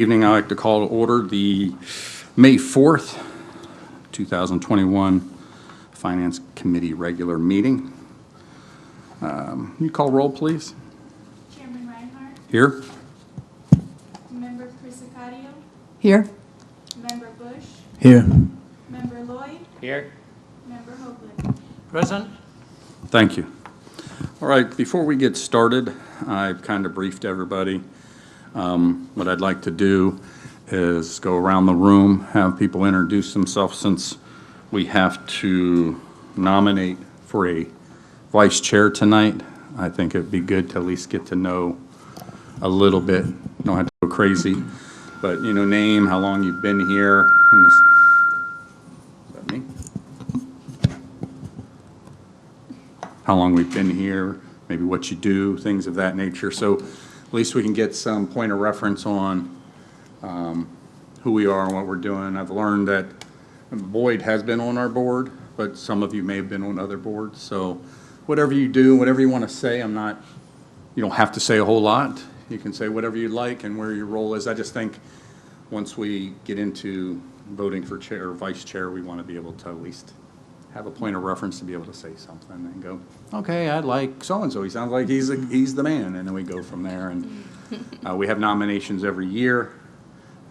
Evening, I'd like to call to order the May 4th, 2021 Finance Committee regular meeting. Can you call roll, please? Chairman Reinhardt. Here. Member Chrysocadio. Here. Member Bush. Here. Member Lloyd. Here. Member Hoagland. Present. Thank you. All right, before we get started, I've kind of briefed everybody. What I'd like to do is go around the room, have people introduce themselves since we have to nominate for a vice chair tonight. I think it'd be good to at least get to know a little bit. You don't have to go crazy, but name, how long you've been here. Is that me? How long we've been here, maybe what you do, things of that nature. So at least we can get some point of reference on who we are and what we're doing. I've learned that Boyd has been on our board, but some of you may have been on other boards. So whatever you do, whatever you want to say, you don't have to say a whole lot. You can say whatever you like and where your role is. I just think once we get into voting for chair or vice chair, we want to be able to at least have a point of reference to be able to say something and go, okay, I like so-and-so. He sounds like he's the man. And then we go from there. And we have nominations every year,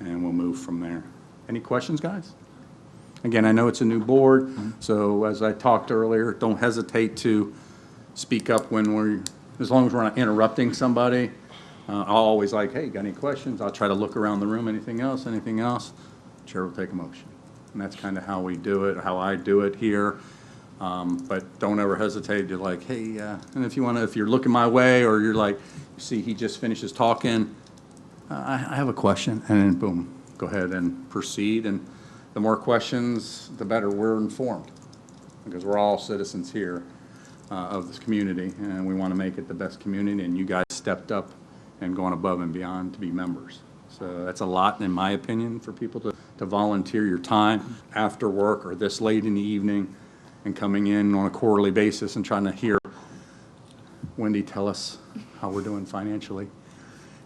and we'll move from there. Any questions, guys? Again, I know it's a new board, so as I talked earlier, don't hesitate to speak up as long as we're not interrupting somebody. I'll always hey, got any questions? I'll try to look around the room. Anything else? Chair will take a motion. And that's kind of how we do it, how I do it here. But don't ever hesitate to hey, and if you're looking my way or you're you see he just finishes talking, I have a question, and then boom, go ahead and proceed. And the more questions, the better we're informed, because we're all citizens here of this community, and we want to make it the best community, and you guys stepped up and gone above and beyond to be members. So that's a lot, in my opinion, for people to volunteer your time after work or this late in the evening and coming in on a quarterly basis and trying to hear Wendy tell us how we're doing financially.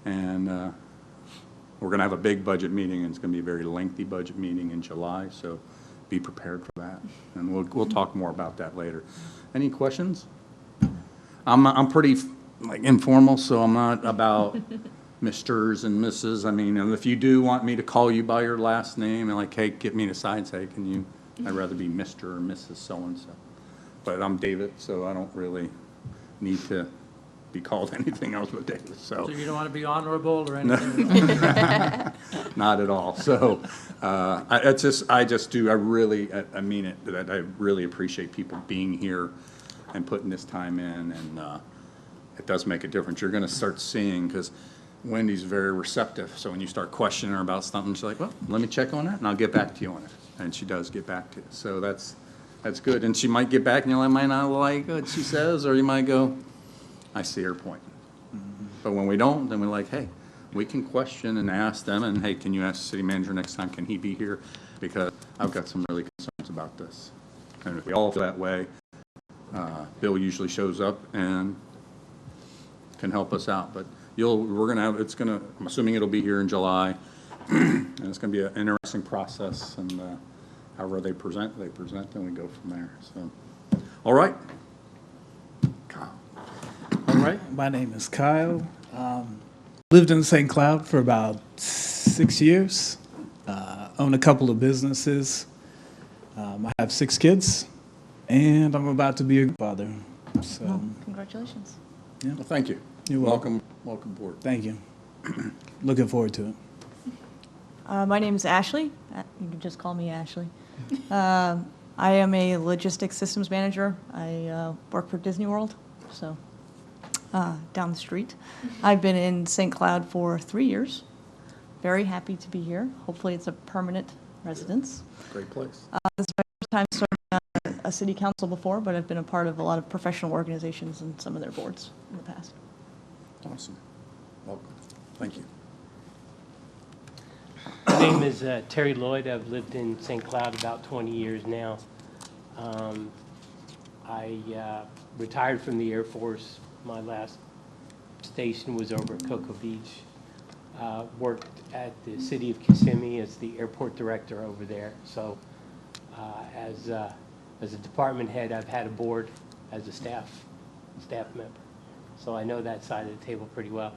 And we're going to have a big budget meeting, and it's going to be a very lengthy budget meeting in July, so be prepared for that. And we'll talk more about that later. Any questions? I'm pretty informal, so I'm not about Misters and Mrs. I mean, if you do want me to call you by your last name and hey, get me aside and say, I'd rather be Mr. or Mrs. So-and-so. But I'm David, so I don't really need to be called anything else but David. So you don't want to be honorable or anything? Not at all. So I mean it, that I really appreciate people being here and putting this time in, and it does make a difference. You're going to start seeing, because Wendy's very receptive, so when you start questioning her about something, she's like, well, let me check on that, and I'll get back to you on it. And she does get back to you. So that's good. And she might get back, and you might not like what she says, or you might go, I see her point. Mm-hmm. But when we don't, then we're hey, we can question and ask them, and hey, can you ask the city manager next time, can he be here? Because I've got some really concerns about this. And if we all feel that way, Bill usually shows up and can help us out. But I'm assuming it'll be here in July, and it's going to be an interesting process, and however they present, and we go from there. So, all right. Kyle. All right. My name is Kyle. Lived in St. Cloud for about 6 years. Own a couple of businesses. I have 6 kids, and I'm about to be a father. So, Well, congratulations. yeah. Well, thank you. You're welcome. Welcome aboard. Thank you. Looking forward to it. My name is Ashley. You can just call me Ashley. I am a logistics systems manager. I work for Disney World, so down the street. I've been in St. Cloud for 3 years. Very happy to be here. Hopefully it's a permanent residence. Great place. This is my first time serving on a city council before, but I've been a part of a lot of professional organizations and some of their boards in the past. Awesome. Welcome. Thank you. My name is Terry Lloyd. I've lived in St. Cloud about 20 years now. I retired from the Air Force. My last station was over at Cocoa Beach. worked at the city of Kissimmee as the airport director over there. So as a department head, I've had a board as a staff member. So I know that side of the table pretty well.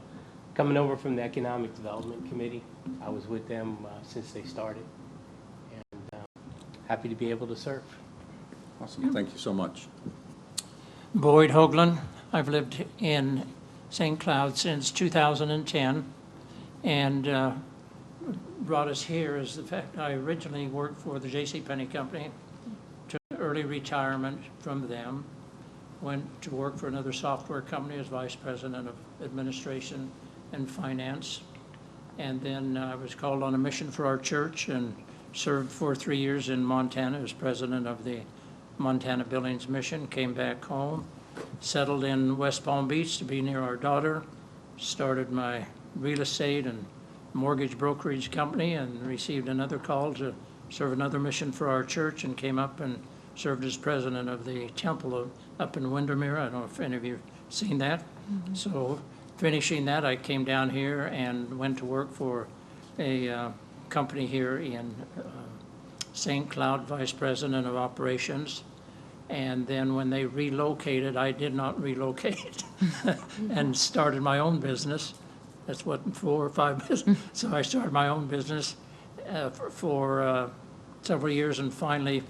Coming over from the Economic Development Committee, I was with them since they started. And happy to be able to serve. Awesome, thank you so much. Boyd Hoagland. I've lived in St. Cloud since 2010, and brought us here is the fact I originally worked for the JCPenney Company, took early retirement from them, went to work for another software company as vice president of administration and finance, and then I was called on a mission for our church and served for 3 years in Montana as president of the Montana Billings Mission, came back home, settled in West Palm Beach to be near our daughter, started my real estate and mortgage brokerage company, and received another call to serve another mission for our church, and came up and served as president of the temple up in Windermere. I don't know if any of you have seen that. So finishing that, I came down here and went to work for a company here in St. Cloud, vice president of operations. And then when they relocated, I did not relocate and started my own business. That's what, 4 or 5 business. So I started my own business for several years, and finally,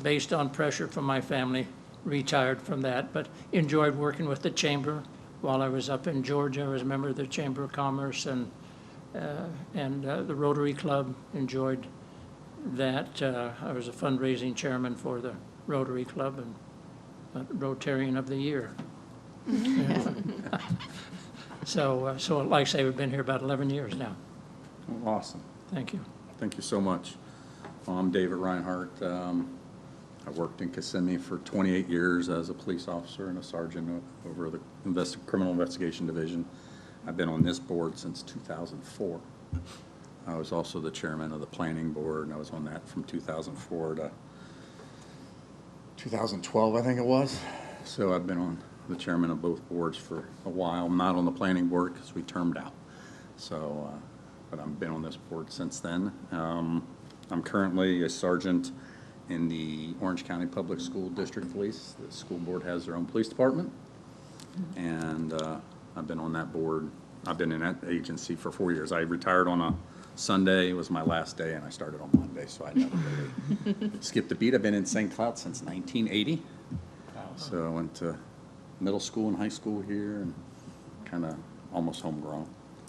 based on pressure from my family, retired from that, but enjoyed working with the chamber. While I was up in Georgia, I was a member of the Chamber of Commerce and the Rotary Club. Enjoyed that. I was a fundraising chairman for the Rotary Club and Rotarian of the Year. So like I say, we've been here about 11 years now. Awesome. Thank you. Thank you so much. Well, I'm David Reinhardt. I worked in Kissimmee for 28 years as a police officer and a sergeant over the Criminal Investigation Division. I've been on this board since 2004. I was also the chairman of the planning board, and I was on that from 2004 to 2012, I think it was. So I've been on the chairman of both boards for a while. I'm not on the planning board because we termed out. So, but I've been on this board since then. I'm currently a sergeant in the Orange County Public School District Police. The school board has their own police department. And I've been on that board. I've been in that agency for 4 years. I retired on a Sunday. It was my last day, and I started on Monday, so I never really skipped a beat. I've been in St. Cloud since 1980. So I went to middle school and high school here, and kind of almost homegrown.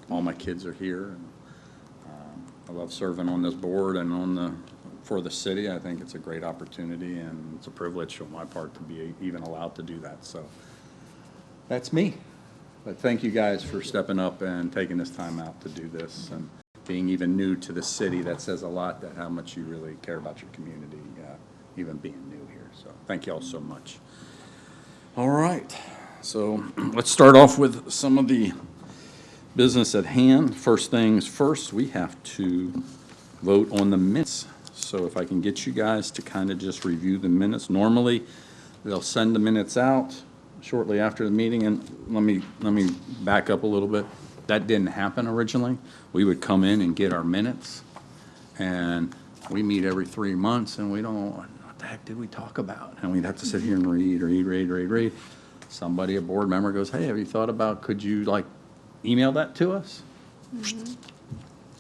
All my kids are here. And, I love serving on this board and for the city. I think it's a great opportunity, and it's a privilege on my part to be even allowed to do that. So that's me. But thank you guys for stepping up and taking this time out to do this, and being even new to the city. That says a lot, that how much you really care about your community, even being new here. So thank you all so much. All right, so let's start off with some of the business at hand. First things first, we have to vote on the minutes. So if I can get you guys to kind of just review the minutes. Normally, they'll send the minutes out shortly after the meeting, and let me back up a little bit. That didn't happen originally. We would come in and get our minutes, and we meet every 3 months, and we don't know what the heck did we talk about, and we'd have to sit here and read. Somebody, a board member, goes, "Hey, have you thought about, could you like email that to us?"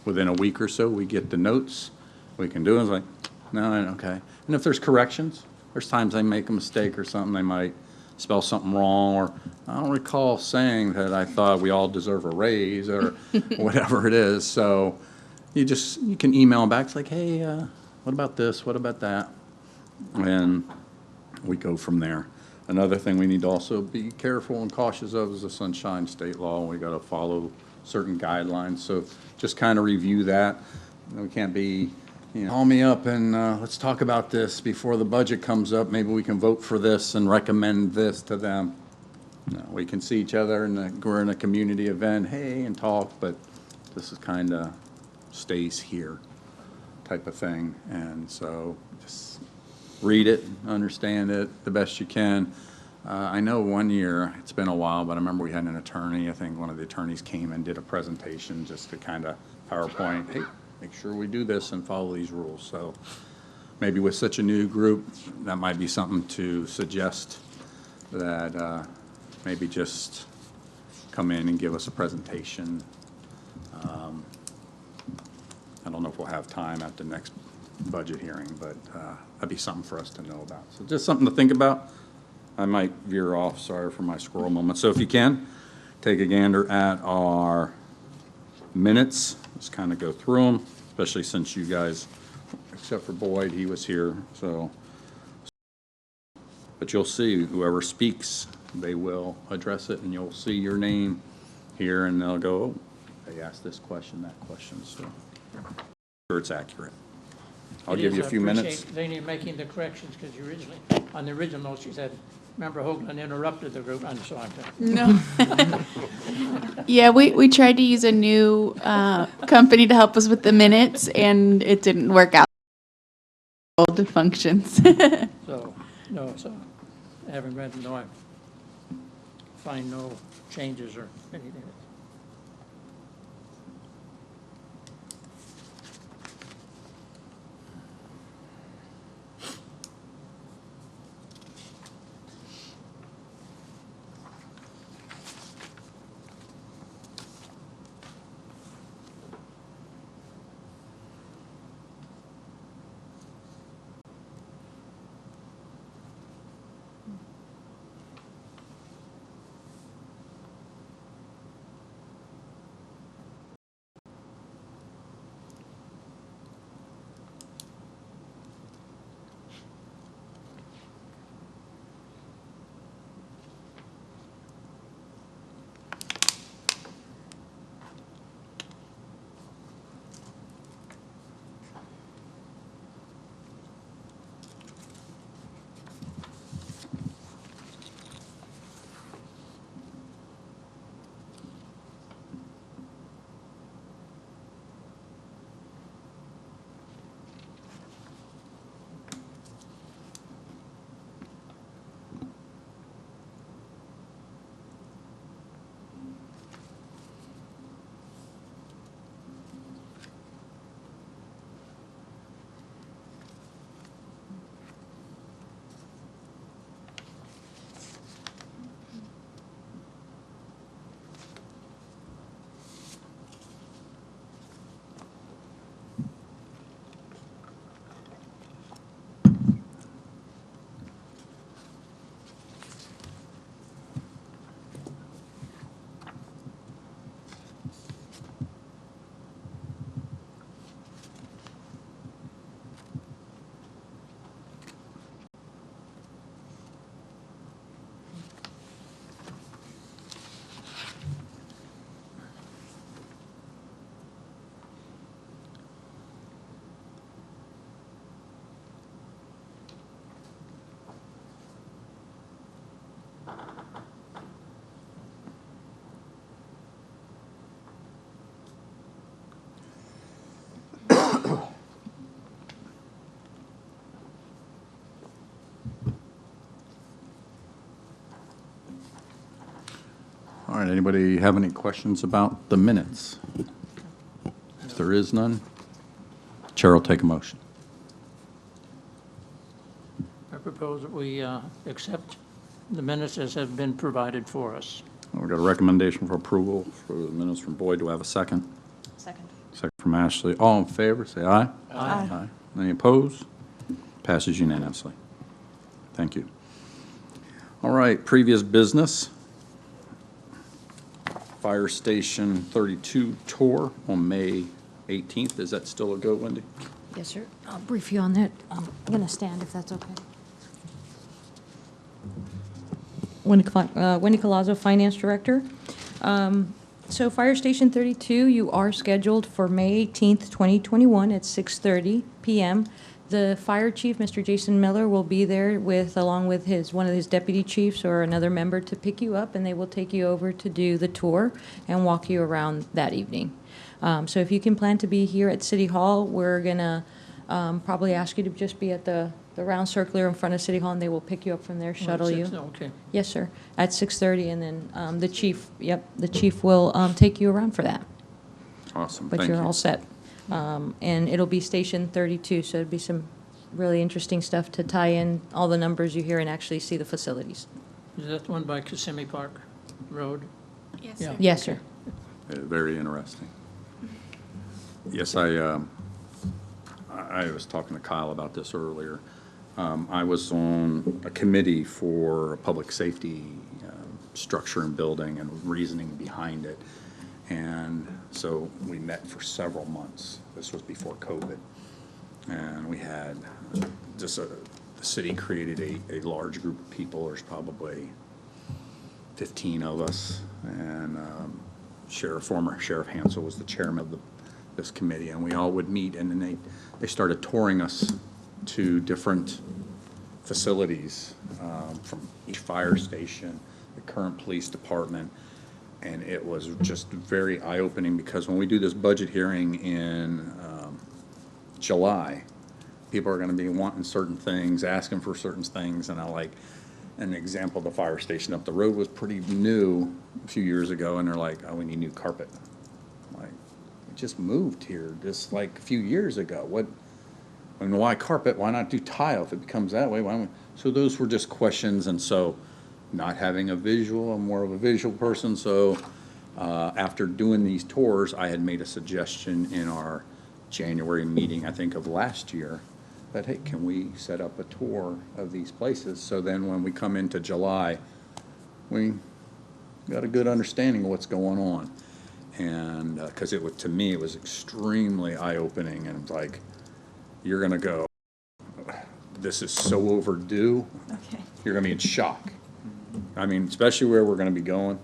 Within a week or so, we get the notes. We can do it. It's like, no, okay. And if there's corrections, there's times they make a mistake or something, they might spell something wrong, or I don't recall saying that I thought we all deserve a raise or whatever it is. So you can email them back. It's like, hey, what about this? What about that? And we go from there. Another thing we need to also be careful and cautious of is the Sunshine State Law. We got to follow certain guidelines. So just kind of review that. We can't be, call me up and let's talk about this before the budget comes up. Maybe we can vote for this and recommend this to them. No, we can see each other and we're in a community event, hey, and talk, but this is kind of stays here type of thing. And so just read it, understand it the best you can. I know one year, it's been a while, but I remember we had an attorney, I think one of the attorneys came and did a presentation just to kind of PowerPoint, hey, make sure we do this and follow these rules. So maybe with such a new group, that might be something to suggest, that maybe just come in and give us a presentation. I don't know if we'll have time at the next budget hearing, but that'd be something for us to know about. So just something to think about. I might veer off, sorry for my squirrel moment. So if you can, take a gander at our minutes. Let's kind of go through them, especially since you guys, except for Boyd, he was here, so. But you'll see, whoever speaks, they will address it, and you'll see your name here, and they'll go, oh, they asked this question, that question, so. Sure it's accurate. I'll give you a few minutes. I appreciate Lainey making the corrections, because you originally, on the original note, she said, Member Hoagland interrupted the group, and so on. No. Yeah, we tried to use a new company to help us with the minutes, and it didn't work out. Old functions. So, no, so, I haven't read them, no, I find no changes or anything. All right, anybody have any questions about the minutes? If there is none, Chair will take a motion. I propose that we accept the minutes as have been provided for us. We've got a recommendation for approval for the minutes from Boyd. Do I have a second? Second. Second from Ashley. All in favor, say aye. Aye. Any opposed? Passes unanimously. Thank you. All right, previous business. Fire Station 32 tour on May 18th. Is that still a go, Wendy? Yes, sir. I'll brief you on that. I'm going to stand if that's okay. Wendy Colazzo, Finance Director. So Fire Station 32, you are scheduled for May 18th, 2021 at 6:30 p.m. The fire chief, Mr. Jason Miller, will be there along with one of his deputy chiefs or another member to pick you up, and they will take you over to do the tour and walk you around that evening. So if you can plan to be here at City Hall, we're going to probably ask you to just be at the the round circular in front of City Hall, and they will pick you up from there, shuttle you. Okay. Yes, sir, at 6:30, and then the chief, the chief will take you around for that. Awesome, But thank you're you. all set. And it'll be Station 32, so it'll be some really interesting stuff to tie in all the numbers you hear and actually see the facilities. Is that the one by Kissimmee Park Road? Yes, Yeah. sir. Yes, sir. Very interesting. Yes, I was talking to Kyle about this earlier. I was on a committee for public safety structure and building and reasoning behind it. And so we met for several months. This was before COVID. And we had just the city created a large group of people. There's probably 15 of us. And former Sheriff Hansel was the chairman of this committee. And we all would meet, and then they started touring us to different facilities from each fire station, the current police department. And it was just very eye-opening, because when we do this budget hearing in July, people are gonna be wanting certain things, asking for certain things, and an example, the fire station up the road was pretty new a few years ago, and they're like, oh, we need new carpet. I'm like, we just moved here just like a few years ago. Why carpet? Why not do tile? If it becomes that way, why don't we? So those were just questions, and so not having a visual, I'm more of a visual person, so after doing these tours, I had made a suggestion in our January meeting, I think of last year, that, hey, can we set up a tour of these places? So then when we come into July, we got a good understanding of what's going on. And, because to me, it was extremely eye-opening, and like, you're gonna go, this is so overdue, Okay. you're gonna be in shock. I mean, especially where we're gonna be going.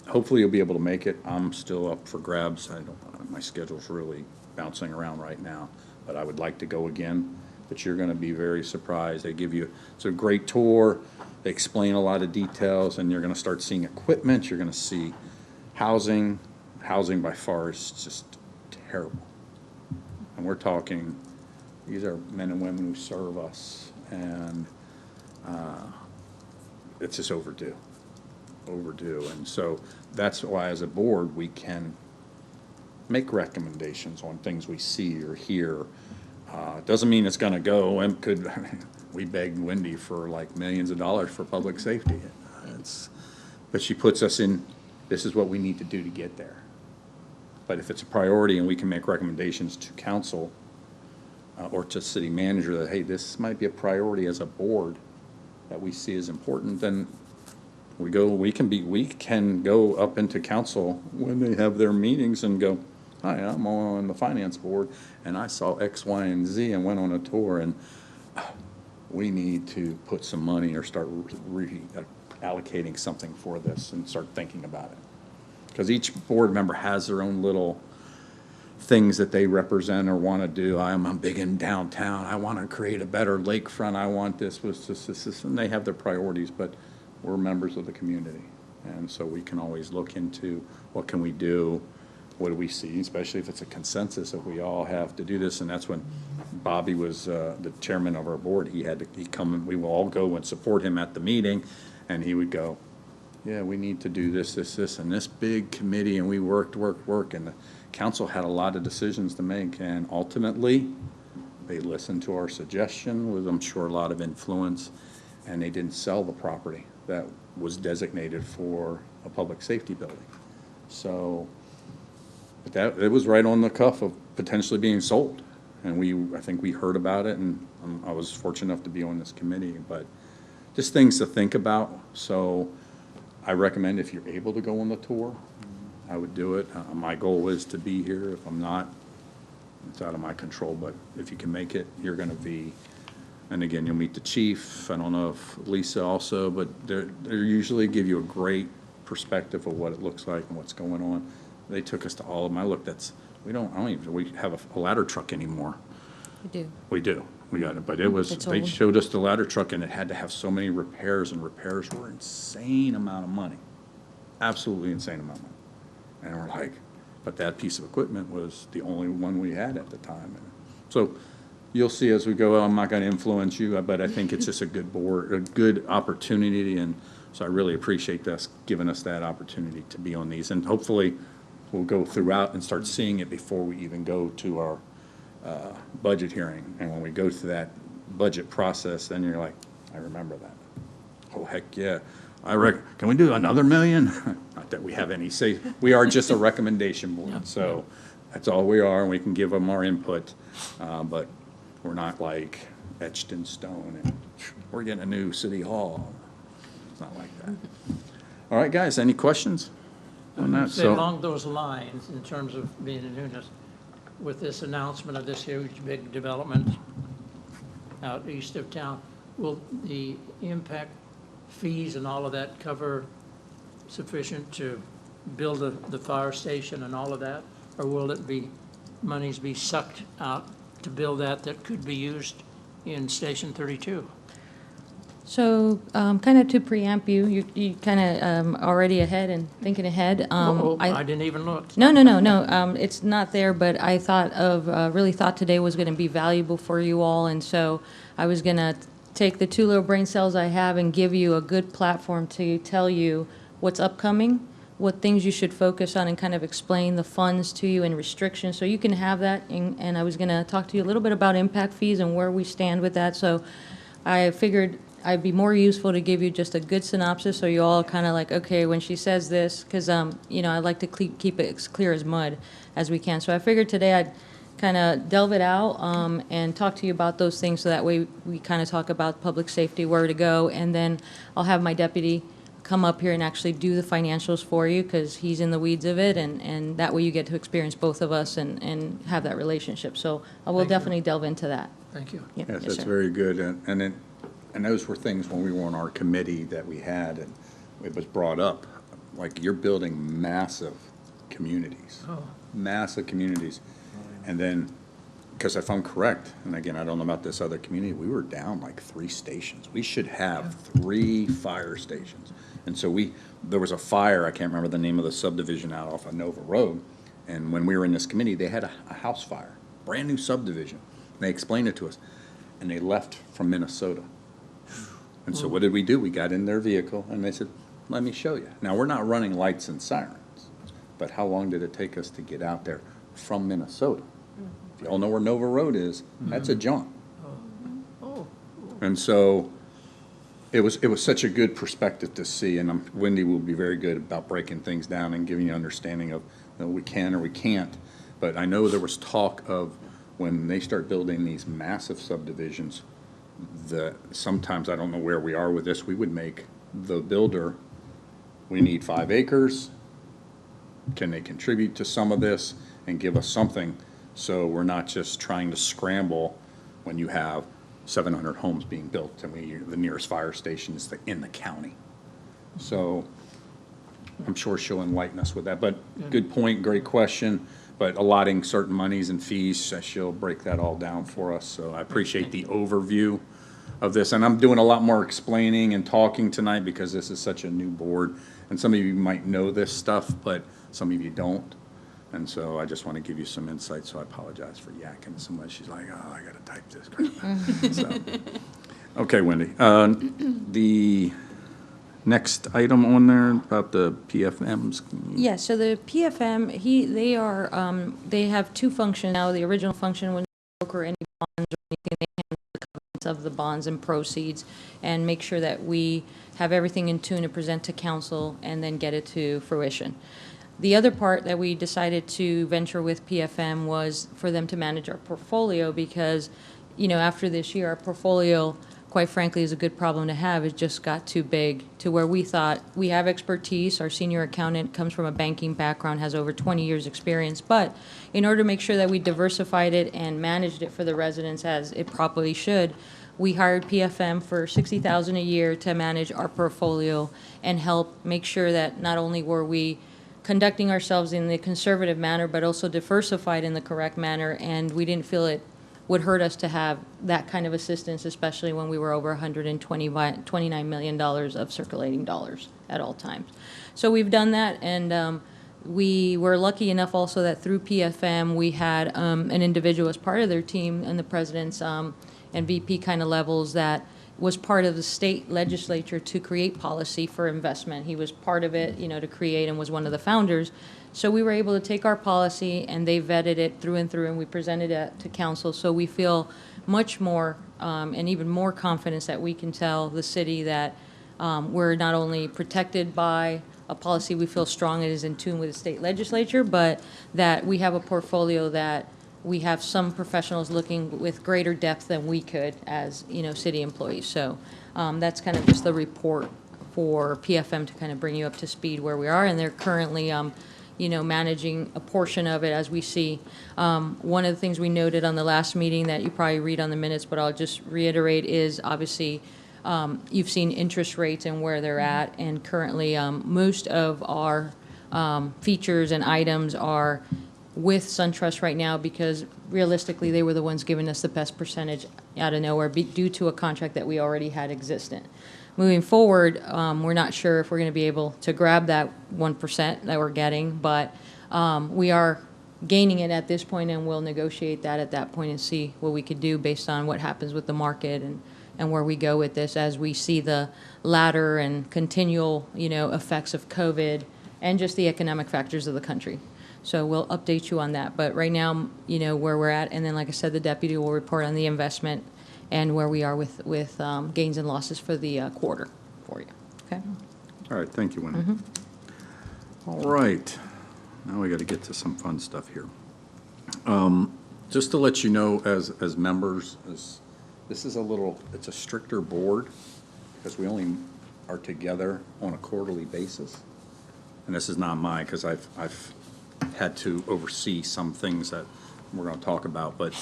Hopefully you'll be able to make it. I'm still up for grabs. My schedule's really bouncing around right now, but I would like to go again. But you're gonna be very surprised. It's a great tour. They explain a lot of details, and you're gonna start seeing equipment. You're gonna see housing. Housing by far is just terrible. And we're talking, these are men and women who serve us, and it's just overdue. And so that's why, as a board, we can make recommendations on things we see or hear. Doesn't mean it's gonna go, and we begged Wendy for like millions of dollars for public safety. But she puts us in, this is what we need to do to get there. But if it's a priority and we can make recommendations to council or to city manager that, hey, this might be a priority as a board that we see as important, then we can go up into council when they have their meetings and go, hi, I'm on the finance board, and I saw X, Y, and Z and went on a tour, and we need to put some money or start allocating something for this and start thinking about it. Because each board member has their own little things that they represent or want to do. I'm big in downtown. I want to create a better lakefront. I want this, and they have their priorities, but we're members of the community. And so we can always look into what can we do, what do we see, especially if it's a consensus that we all have to do this. And that's when Bobby was the chairman of our board. He'd come, and we will all go and support him at the meeting, and he would go, yeah, we need to do this, and this big committee, and we worked, and the council had a lot of decisions to make, and ultimately, they listened to our suggestion with, I'm sure, a lot of influence, and they didn't sell the property that was designated for a public safety building. So, but it was right on the cuff of potentially being sold, and I think we heard about it, and I was fortunate enough to be on this committee, but just things to think about. So I recommend, if you're able to go on the tour, I would do it. My goal is to be here. If I'm not, it's out of my control, but if you can make it, you're gonna be, and again, you'll meet the chief. I don't know if Lisa also, but they usually give you a great perspective of what it looks like and what's going on. They took us to all of them. I looked, we have a ladder truck anymore. We do. We do. We got it, but It's they old. showed us the ladder truck, and it had to have so many repairs, and repairs were insane amount of money. Absolutely insane amount of money. And we're like, but that piece of equipment was the only one we had at the time. And so you'll see as we go, I'm not going to influence you, but I think it's just a good board, a good opportunity, and so I really appreciate this, giving us that opportunity to be on these, and hopefully we'll go throughout and start seeing it before we even go to our budget hearing, and when we go through that budget process, then you're like, I remember that. Oh, heck, yeah. Can we do another million? Not that we have any say, we are just a recommendation board, so that's all we are, and we can give them our input, but we're not like etched in stone, and we're getting a new city hall. It's not like that. All right, guys, any questions on that? Say along those lines, in terms of being a newness, with this announcement of this huge, big development out east of town, will the impact fees and all of that cover sufficient to build the fire station and all of that? Or will it be, monies be sucked out to build that could be used in Station 32? So, kind of to preempt you kind of already ahead and thinking ahead. I didn't even look. No. It's not there, but I really thought today was going to be valuable for you all, and so I was going to take the two little brain cells I have and give you a good platform to tell you what's upcoming, what things you should focus on, and kind of explain the funds to you and restrictions, so you can have that. And I was going to talk to you a little bit about impact fees and where we stand with that. So I figured I'd be more useful to give you just a good synopsis, so you all kind of like, okay, when she says this, because, I like to keep it as clear as mud as we can. So I figured today I'd kind of delve it out and talk to you about those things, so that way we kind of talk about public safety, where to go, and then I'll have my deputy come up here and actually do the financials for you, because he's in the weeds of it, and that way you get to experience both of us and have that relationship. So I will Thank you. definitely delve into that. Thank you. Yep, Yes, yes, that's sir. very good, and those were things when we were on our committee that we had, and it was brought up, like, you're building massive communities. Massive communities. And then, because if I'm correct, and again, I don't know about this other community, we were down like 3 stations. We should have 3 fire stations. And so there was a fire, I can't remember the name of the subdivision out off of Nova Road, and when we were in this committee, they had a house fire, brand new subdivision. They explained it to us, and they left from Minnesota. And so what did we do? We got in their vehicle, and they said, let me show you. Now, we're not running lights and sirens, but how long did it take us to get out there from Minnesota? If you all know where Nova Road is, that's a jaunt. And so it was such a good perspective to see, and Wendy will be very good about breaking things down and giving you understanding of, we can or we can't. But I know there was talk of when they start building these massive subdivisions, sometimes, I don't know where we are with this, we would make the builder, we need 5 acres. Can they contribute to some of this and give us something, so we're not just trying to scramble when you have 700 homes being built and the nearest fire station is in the county. So I'm sure she'll enlighten us with that. But good point, great question. But allotting certain monies and fees, she'll break that all down for us. So I appreciate the overview of this. And I'm doing a lot more explaining and talking tonight because this is such a new board. And some of you might know this stuff, but some of you don't. And so I just want to give you some insight, so I apologize for yakking so much. She's like, oh, I got to type this crap. So, okay, Wendy. The next item on there about the PFMs. Yeah, so the PFM, they have 2 functions now. The original function was broker any bonds or anything. They handle the covenants of the bonds and proceeds and make sure that we have everything in tune to present to council and then get it to fruition. The other part that we decided to venture with PFM was for them to manage our portfolio, because, after this year, our portfolio, quite frankly, is a good problem to have. It just got too big to where we thought we have expertise. Our senior accountant comes from a banking background, has over 20 years experience. But in order to make sure that we diversified it and managed it for the residents as it properly should, we hired PFM for $60,000 a year to manage our portfolio and help make sure that not only were we conducting ourselves in the conservative manner, but also diversified in the correct manner, and we didn't feel it would hurt us to have that kind of assistance, especially when we were over $129 million of circulating dollars at all times. So we've done that, and We were lucky enough also that through PFM, we had an individual as part of their team and the president's and VP kind of levels that was part of the state legislature to create policy for investment. He was part of it, to create, and was one of the founders. So we were able to take our policy, and they vetted it through and through, and we presented it to council. So we feel much more and even more confidence that we can tell the city that we're not only protected by a policy we feel strong it is in tune with the state legislature, but that we have a portfolio that we have some professionals looking with greater depth than we could as, city employees. So that's kind of just the report for PFM to kind of bring you up to speed where we are. And they're currently, managing a portion of it as we see. One of the things we noted on the last meeting that you probably read on the minutes, but I'll just reiterate, is obviously you've seen interest rates and where they're at. And currently, most of our features and items are with SunTrust right now because realistically, they were the ones giving us the best percentage out of nowhere due to a contract that we already had existent. Moving forward, we're not sure if we're going to be able to grab that 1% that we're getting, but we are gaining it at this point, and we'll negotiate that at that point and see what we could do based on what happens with the market and where we go with this as we see the ladder and continual, effects of COVID and just the economic factors of the country. So we'll update you on that. But right now, where we're at, and then, like I said, the deputy will report on the investment and where we are with gains and losses for the quarter for you. Okay? All right, thank you, Wendy. All right, now we got to get to some fun stuff here. Just to let you know, as members, this is it's a stricter board because we only are together on a quarterly basis. And this is not mine because I've had to oversee some things that we're going to talk about, but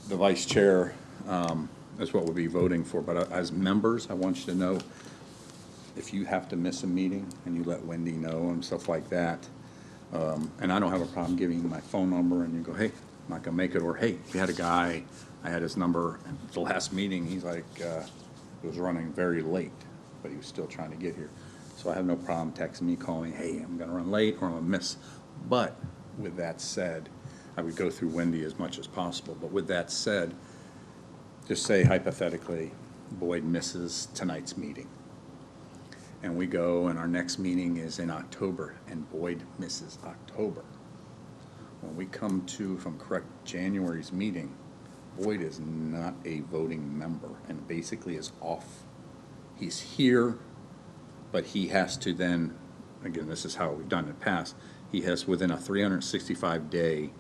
the vice chair is what we'll be voting for. But as members, I want you to know if you have to miss a meeting and you let Wendy know and stuff like that. And I don't have a problem giving you my phone number and you go, hey, I'm not going to make it. Or, hey, we had a guy, I had his number at the last meeting. He's like, it was running very late, but he was still trying to get here. So I have no problem texting me, calling, hey, I'm going to run late or I'm going to miss. But with that said, I would go through Wendy as much as possible. But with that said, just say hypothetically, Boyd misses tonight's meeting. And we go and our next meeting is in October and Boyd misses October. When we come to, if I'm correct, January's meeting, Boyd is not a voting member and basically is off. He's here, but he has to then, again, this is how we've done in the past, he has within a 365-day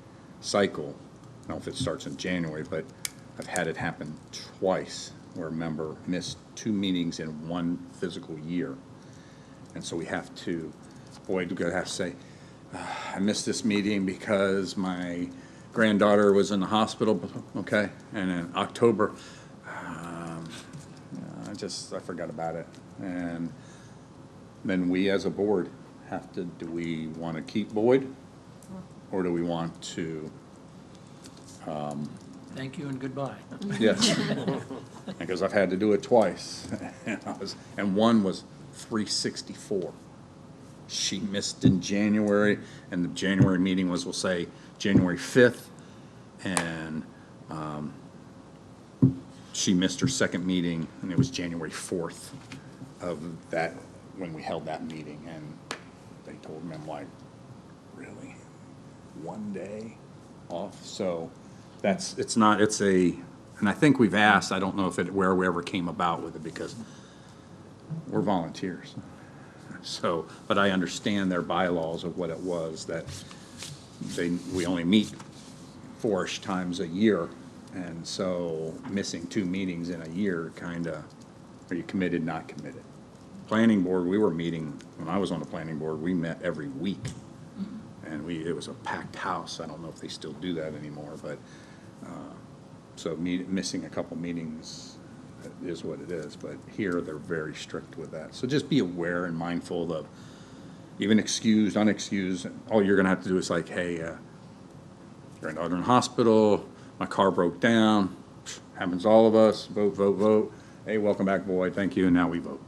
cycle, I don't know if it starts in January, but I've had it happen twice where a member missed 2 meetings in one physical year. And so we have to, Boyd, we're going to have to say, I missed this meeting because my granddaughter was in the hospital, okay? And in October, I forgot about it. And then we as a board have to, do we want to keep Boyd? Or do we want to, Thank you and goodbye. yes, because I've had to do it twice. And one was 364. She missed in January, and the January meeting was, we'll say, January 5th, and she missed her second meeting, and it was January 4th of that, when we held that meeting, and they told me, I'm like, really? 1 day off? So and I think we've asked, I don't know where we ever came about with it, because we're volunteers. So, but I understand their bylaws of what it was, that we only meet 4-ish times a year, and so missing 2 meetings in a year, kinda, are you committed, not committed? Planning board, we were meeting, when I was on the planning board, we met every week. And it was a packed house. I don't know if they still do that anymore, but, so missing a couple meetings is what it is. But here, they're very strict with that. So just be aware and mindful of, even excused, unexcused, all you're gonna have to do is like, hey, granddaughter in hospital, my car broke down, happens to all of us, vote, vote, vote. Hey, welcome back, Boyd, thank you, and now we vote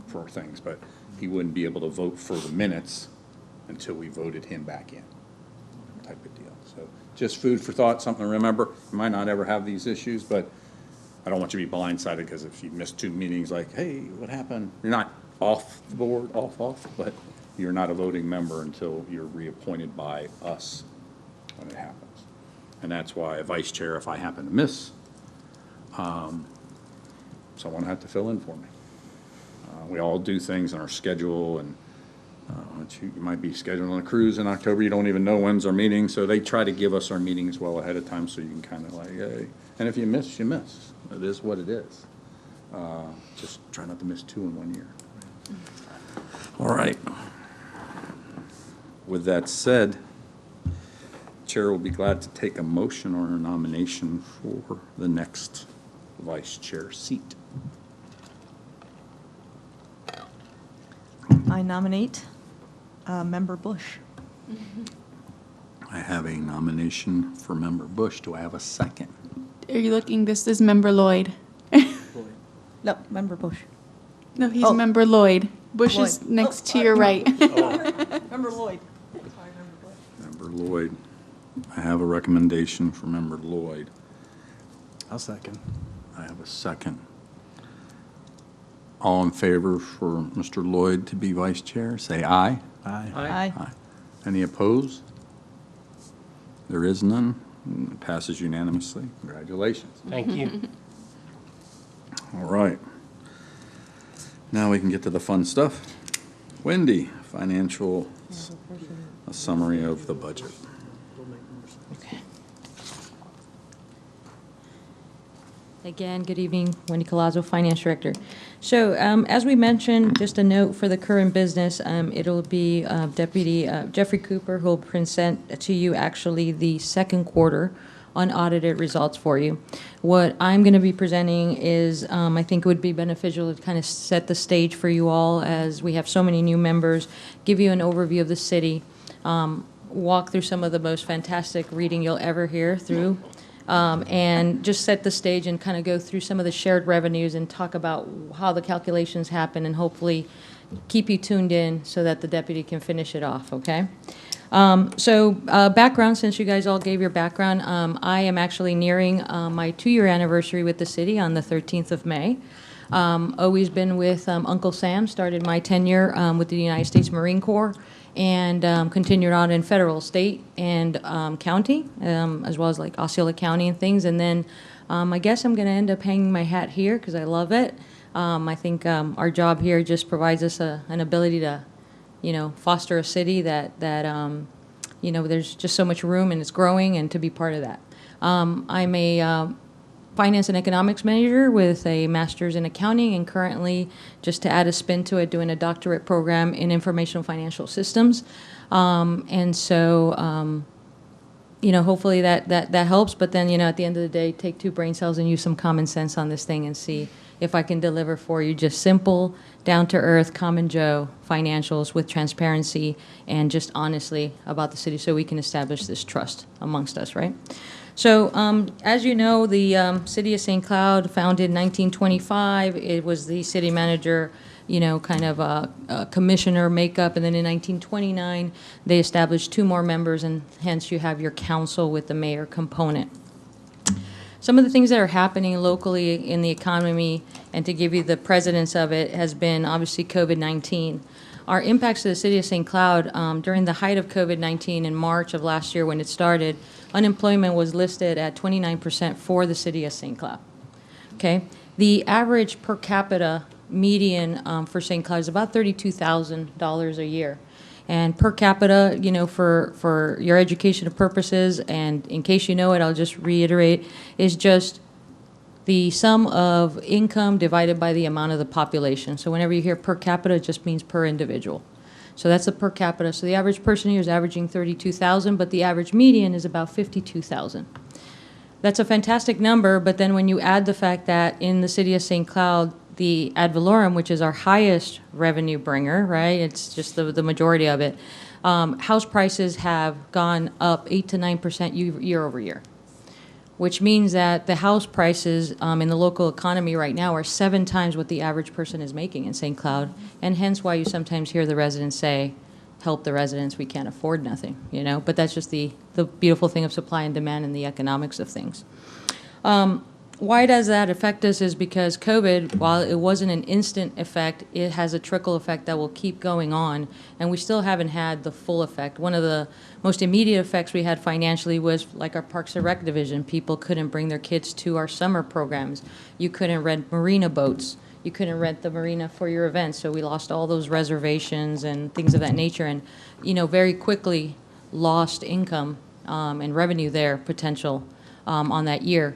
for things. But he wouldn't be able to vote for the minutes until we voted him back in, type of deal. So just food for thought, something to remember. You might not ever have these issues, but I don't want you to be blindsided, because if you miss 2 meetings, like, hey, what happened? You're not off the board, off, but you're not a voting member until you're reappointed by us when it happens. And that's why a vice chair, if I happen to miss, someone had to fill in for me. We all do things on our schedule, and you might be scheduling a cruise in October, you don't even know when's our meeting, so they try to give us our meetings well ahead of time, so you can kind of like, hey, and if you miss, you miss. It is what it is. Just try not to miss 2 in 1 year. All right. With that said, Chair will be glad to take a motion or a nomination for the next vice chair seat. I nominate Member Bush. I have a nomination for Member Bush. Do I have a second? Are you looking, this is Member Lloyd. No, Member Bush. No, he's Oh. Member Lloyd. Bush is Lloyd. next Oh, to your right. Member Lloyd. Member Lloyd. I have a recommendation for Member Lloyd. I'll second. I have a second. All in favor for Mr. Lloyd to be vice chair, say aye. Aye. Aye. Aye. Any opposed? There is none. It passes unanimously. Congratulations. Thank you. All right. Now we can get to the fun stuff. Wendy, financial, a summary of the budget. Again, good evening, Wendy Colazzo, Finance Director. So as we mentioned, just a note for the current business, it'll be Deputy Jeffrey Cooper who will present to you actually the second quarter unaudited results for you. What I'm going to be presenting is, I think it would be beneficial to kind of set the stage for you all as we have so many new members, give you an overview of the city, walk through some of the most fantastic reading you'll ever hear through, and just set the stage and kind of go through some of the shared revenues and talk about how the calculations happen and hopefully keep you tuned in so that the deputy can finish it off, okay? Background, since you guys all gave your background, I am actually nearing my 2-year anniversary with the city on the 13th of May. Always been with Uncle Sam, started my tenure with the United States Marine Corps, and continued on in federal, state, and county, as well as like Osceola County and things. And then I guess I'm going to end up hanging my hat here because I love it. I think our job here just provides us an ability to, foster a city that there's just so much room and it's growing, and to be part of that. I'm a finance and economics major with a master's in accounting, and currently, just to add a spin to it, doing a doctorate program in informational financial systems. Hopefully that helps. But then, at the end of the day, take 2 brain cells and use some common sense on this thing and see if I can deliver for you just simple, down-to-earth, common Joe financials with transparency and just honestly about the city so we can establish this trust amongst us, right? So as you know, the city of St. Cloud, founded in 1925, it was the city manager, kind of a commissioner makeup, and then in 1929, they established 2 more members, and hence you have your council with the mayor component. Some of the things that are happening locally in the economy, and to give you the precedence of it, has been obviously COVID-19. Our impacts to the city of St. Cloud, during the height of COVID-19 in March of last year when it started, unemployment was listed at 29% for the city of St. Cloud. Okay? The average per capita median for St. Cloud is about $32,000 a year. And per capita, for your educational purposes, and in case you know it, I'll just reiterate, is just the sum of income divided by the amount of the population. So whenever you hear per capita, it just means per individual. So that's the per capita. So the average person here is averaging 32,000, but the average median is about 52,000. That's a fantastic number, but then when you add the fact that in the city of St. Cloud, the ad valorem, which is our highest revenue bringer, right? It's just the majority of it. House prices have gone up 8 to 9% year over year, which means that the house prices in the local economy right now are 7 times what the average person is making in St. Cloud, and hence why you sometimes hear the residents say, help the residents, we can't afford nothing, you know? But that's just the beautiful thing of supply and demand and the economics of things. Why does that affect us is because COVID, while it wasn't an instant effect, it has a trickle effect that will keep going on, and we still haven't had the full effect. One of the most immediate effects we had financially was like our Parks and Rec division. People couldn't bring their kids to our summer programs. You couldn't rent marina boats. You couldn't rent the marina for your events, so we lost all those reservations and things of that nature, and, you know, very quickly lost income and revenue there, potential on that year.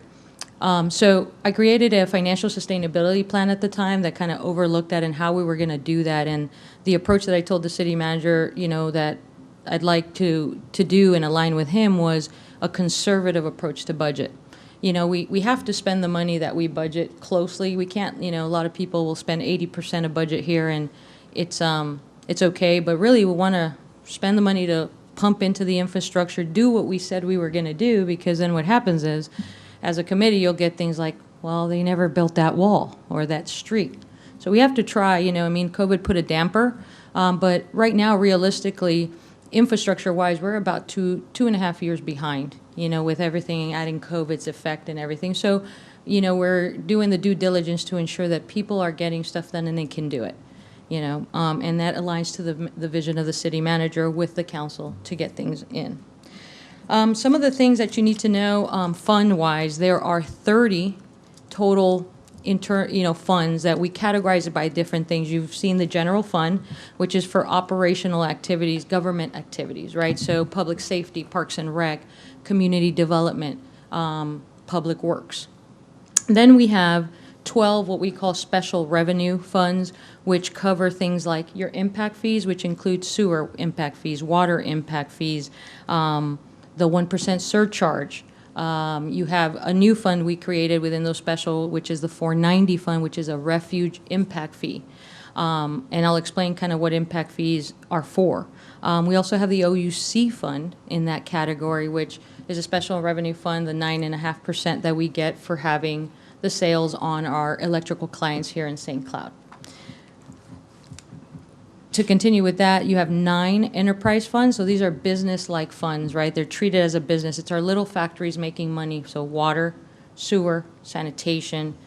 So I created a financial sustainability plan at the time that kind of overlooked that and how we were going to do that. And the approach that I told the city manager, you know, that I'd like to do and align with him was a conservative approach to budget. You know, we have to spend the money that we budget closely. We can't, you know, a lot of people will spend 80% of budget here and it's okay, but really we want to spend the money to pump into the infrastructure, do what we said we were going to do, because then what happens is, as a committee, you'll get things like, well, they never built that wall or that street. So we have to try, you know, I mean, COVID put a damper, but right now, realistically, infrastructure-wise, we're about two and a half years behind, you know, with everything, adding COVID's effect and everything. So, you know, we're doing the due diligence to ensure that people are getting stuff done and they can do it, you know, and that aligns to the vision of the city manager with the council to get things in. Some of the things that you need to know, fund-wise, there are 30 total funds that we categorize by different things. You've seen the general fund, which is for operational activities, government activities, right? So public safety, parks and rec, community development, public works. Then we have 12 what we call special revenue funds, which cover things like your impact fees, which include sewer impact fees, water impact fees, the 1% surcharge. You have a new fund we created within those special, which is the 490 fund, which is a refuge impact fee. And I'll explain kind of what impact fees are for. We also have the OUC fund in that category, which is a special revenue fund, the 9.5% that we get for having the sales on our electrical clients here in St. Cloud. To continue with that, you have 9 enterprise funds. So these are business-like funds, right? They're treated as a business. It's our little factories making money. So water, sewer, sanitation,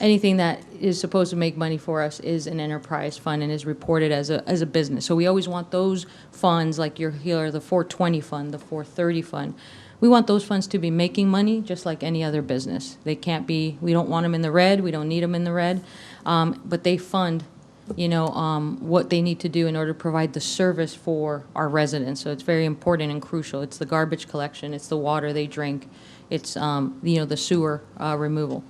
anything that is supposed to make money for us is an enterprise fund and is reported as a business. So we always want those funds, like you're here, the 420 fund, the 430 fund. We want those funds to be making money just like any other business. They can't be, we don't want them in the red, we don't need them in the red, but they fund, you know, what they need to do in order to provide the service for our residents. So it's very important and crucial. It's the garbage collection, it's the water they drink, it's, you know, the sewer removal.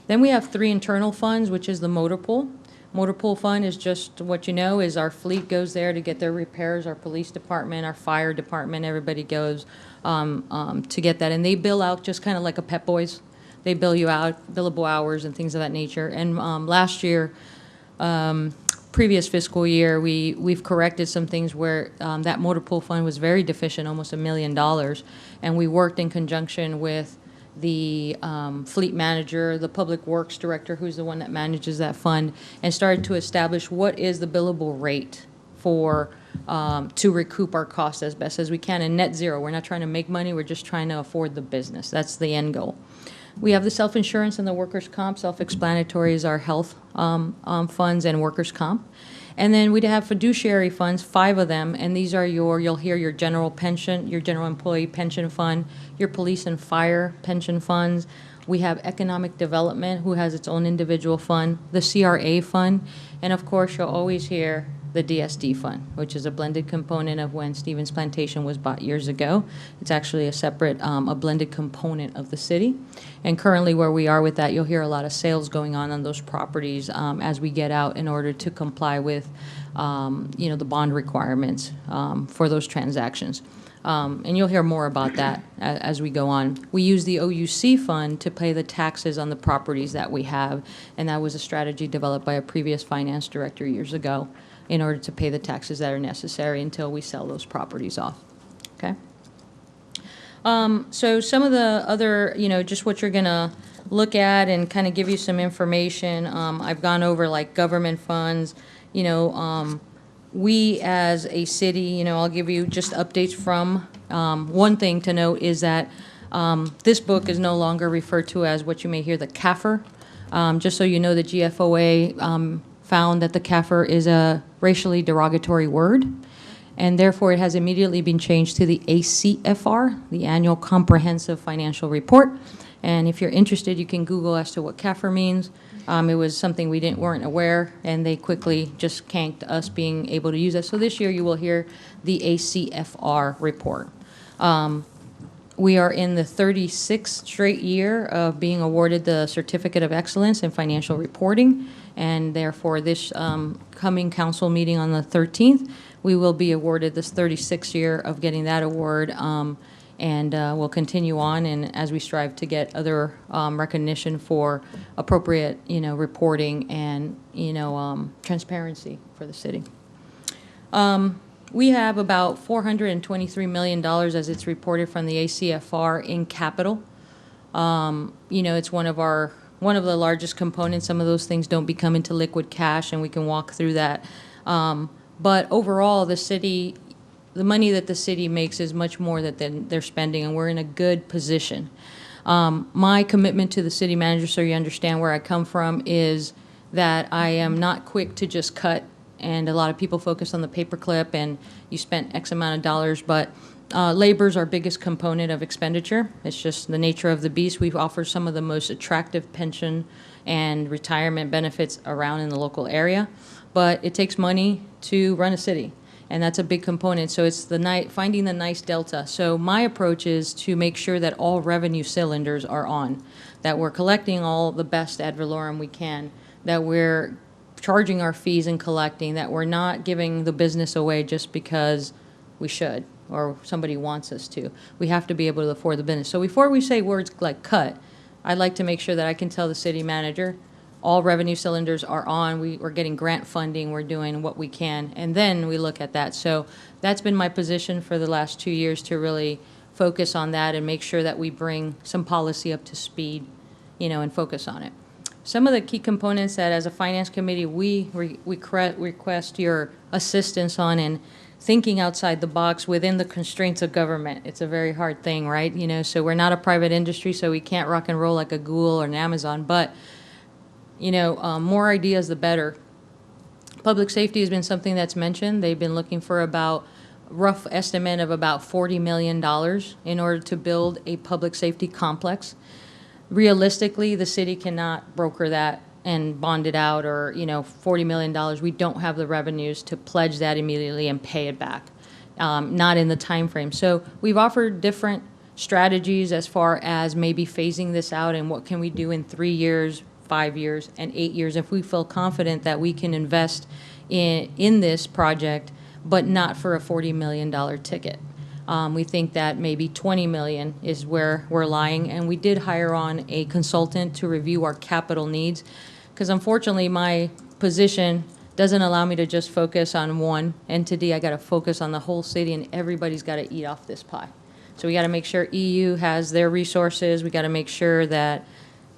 Then we have 3 internal funds, which is the motor pool. Motor pool fund is just what you know is our fleet goes there to get their repairs, our police department, our fire department, everybody goes to get that. And they bill out just kind of like a Pep Boys. They bill you out, billable hours and things of that nature. And last year, previous fiscal year, we've corrected some things where that motor pool fund was very deficient, almost $1 million. And we worked in conjunction with the fleet manager, the public works director, who's the one that manages that fund, and started to establish what is the billable rate for to recoup our costs as best as we can. And net zero, we're not trying to make money, we're just trying to afford the business. That's the end goal. We have the self-insurance and the workers' comp. Self-explanatory is our health funds and workers' comp. And then we'd have fiduciary funds, 5 of them, and these are you'll hear your general pension, your general employee pension fund, your police and fire pension funds. We have economic development, who has its own individual fund, the CRA fund, and of course, you'll always hear the DSD fund, which is a blended component of when Stevens Plantation was bought years ago. It's actually a separate, a blended component of the city. And currently where we are with that, you'll hear a lot of sales going on those properties as we get out in order to comply with, you know, the bond requirements for those transactions. And you'll hear more about that as we go on. We use the OUC fund to pay the taxes on the properties that we have, and that was a strategy developed by a previous finance director years ago in order to pay the taxes that are necessary until we sell those properties off. Okay? So some of the other, you know, just what you're going to look at and kind of give you some information. I've gone over like government funds, you know, We, as a city, I'll give you just updates from, one thing to note is that this book is no longer referred to as what you may hear the CAFR. Just so you know, the GFOA found that the CAFR is a racially derogatory word, and therefore it has immediately been changed to the ACFR, the Annual Comprehensive Financial Report. And if you're interested, you can Google as to what CAFR means. It was something we weren't aware, and they quickly just canked us being able to use it. So this year you will hear the ACFR report. We are in the 36th straight year of being awarded the Certificate of Excellence in Financial Reporting, and therefore this coming council meeting on the 13th, we will be awarded this 36th year of getting that award, and we'll continue on and as we strive to get other recognition for appropriate, reporting and, transparency for the city. We have about $423 million as it's reported from the ACFR in capital. It's one of the largest components. Some of those things don't become into liquid cash, and we can walk through that. But overall, the money that the city makes is much more than they're spending, and we're in a good position. My commitment to the city manager, so you understand where I come from, is that I am not quick to just cut. And a lot of people focus on the paperclip, and you spent X amount of dollars, but labor is our biggest component of expenditure. It's just the nature of the beast. We offer some of the most attractive pension and retirement benefits around in the local area, but it takes money to run a city, and that's a big component. So it's finding the nice delta. So my approach is to make sure that all revenue cylinders are on, that we're collecting all the best ad valorem we can, that we're charging our fees and collecting, that we're not giving the business away just because we should or somebody wants us to. We have to be able to afford the business. So before we say words like cut, I'd like to make sure that I can tell the city manager all revenue cylinders are on, we're getting grant funding, we're doing what we can, and then we look at that. So that's been my position for the last 2 years, to really focus on that and make sure that we bring some policy up to speed, and focus on it. Some of the key components that as a finance committee we request your assistance on in thinking outside the box within the constraints of government. It's a very hard thing, right? So we're not a private industry, so we can't rock and roll like a Google or an Amazon, but more ideas the better. Public safety has been something that's mentioned. They've been looking for about rough estimate of about $40 million in order to build a public safety complex. Realistically, the city cannot broker that and bond it out, or, $40 million. We don't have the revenues to pledge that immediately and pay it back, not in the time frame. So we've offered different strategies as far as maybe phasing this out and what can we do in 3 years, 5 years, and 8 years if we feel confident that we can invest in this project, but not for a $40 million ticket. We think that maybe $20 million is where we're lying, and we did hire on a consultant to review our capital needs, because unfortunately my position doesn't allow me to just focus on one entity. I got to focus on the whole city, and everybody's got to eat off this pie. So we got to make sure EU has their resources. We got to make sure that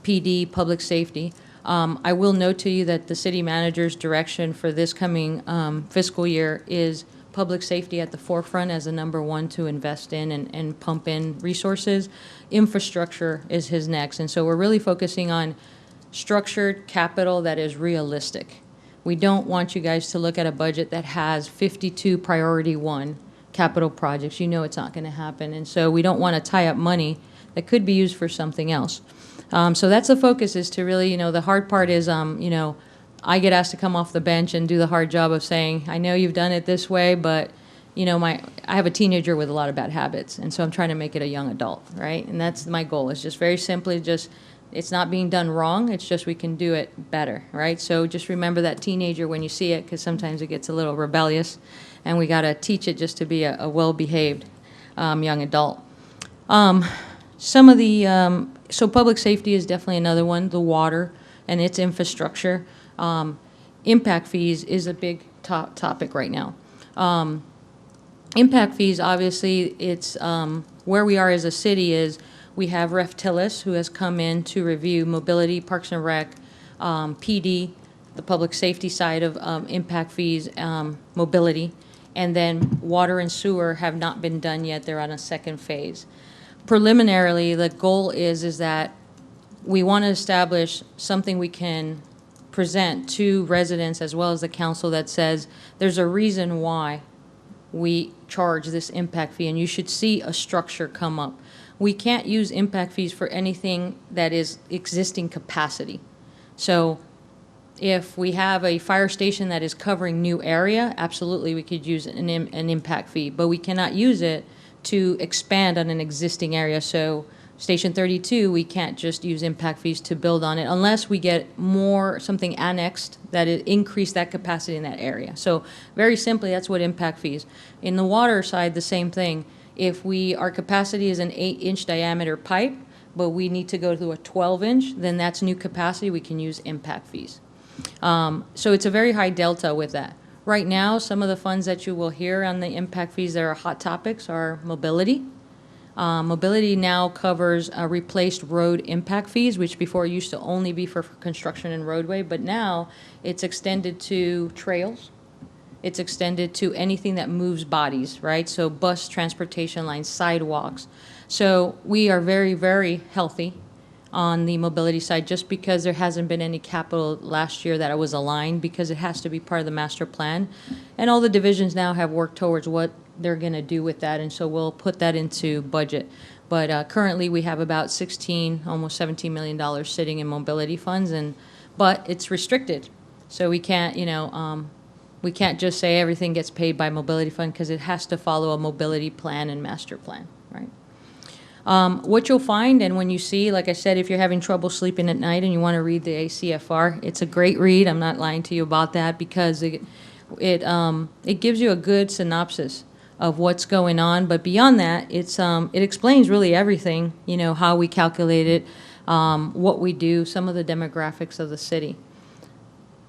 PD, public safety. I will note to you that the city manager's direction for this coming fiscal year is public safety at the forefront as the number one to invest in and pump in resources. Infrastructure is his next. And so we're really focusing on structured capital that is realistic. We don't want you guys to look at a budget that has 52 priority one capital projects. It's not going to happen. And so we don't want to tie up money that could be used for something else. So that's the focus, is to really, the hard part is, I get asked to come off the bench and do the hard job of saying, I know you've done it this way, but, I have a teenager with a lot of bad habits, and so I'm trying to make it a young adult, right? And that's my goal. It's just very simply it's not being done wrong, it's just we can do it better, right? So just remember that teenager when you see it, because sometimes it gets a little rebellious, and we got to teach it just to be a well-behaved young adult. Some of the, so public safety is definitely another one, the water and its infrastructure. Impact fees is a big topic right now. Impact fees, obviously, it's where we are as a city is we have Ref Tillis, who has come in to review mobility, Parks and Rec, PD, the public safety side of impact fees, mobility, and then water and sewer have not been done yet. They're on a second phase. Preliminarily, the goal is that we want to establish something we can present to residents as well as the council that says there's a reason why we charge this impact fee, and you should see a structure come up. We can't use impact fees for anything that is existing capacity. So if we have a fire station that is covering new area, absolutely, we could use an impact fee, but we cannot use it to expand on an existing area. So Station 32, we can't just use impact fees to build on it unless we get more, something annexed that increase that capacity in that area. So very simply, that's what impact fees. In the water side, the same thing. If our capacity is an 8-inch diameter pipe, but we need to go to a 12-inch, then that's new capacity, we can use impact fees. So it's a very high delta with that. Right now, some of the funds that you will hear on the impact fees that are hot topics are mobility. Mobility now covers replaced road impact fees, which before used to only be for construction and roadway, but now it's extended to trails. It's extended to anything that moves bodies, right? So bus transportation lines, sidewalks. So we are very, very healthy on the mobility side just because there hasn't been any capital last year that was aligned because it has to be part of the master plan. And all the divisions now have worked towards what they're going to do with that, and so we'll put that into budget. But currently, we have about almost $17 million sitting in mobility funds, but it's restricted. So we can't, we can't just say everything gets paid by mobility fund because it has to follow a mobility plan and master plan, right? What you'll find, and when you see, like I said, if you're having trouble sleeping at night and you want to read the ACFR, it's a great read. I'm not lying to you about that because it gives you a good synopsis of what's going on. But beyond that, it explains really everything, how we calculate it, what we do, some of the demographics of the city.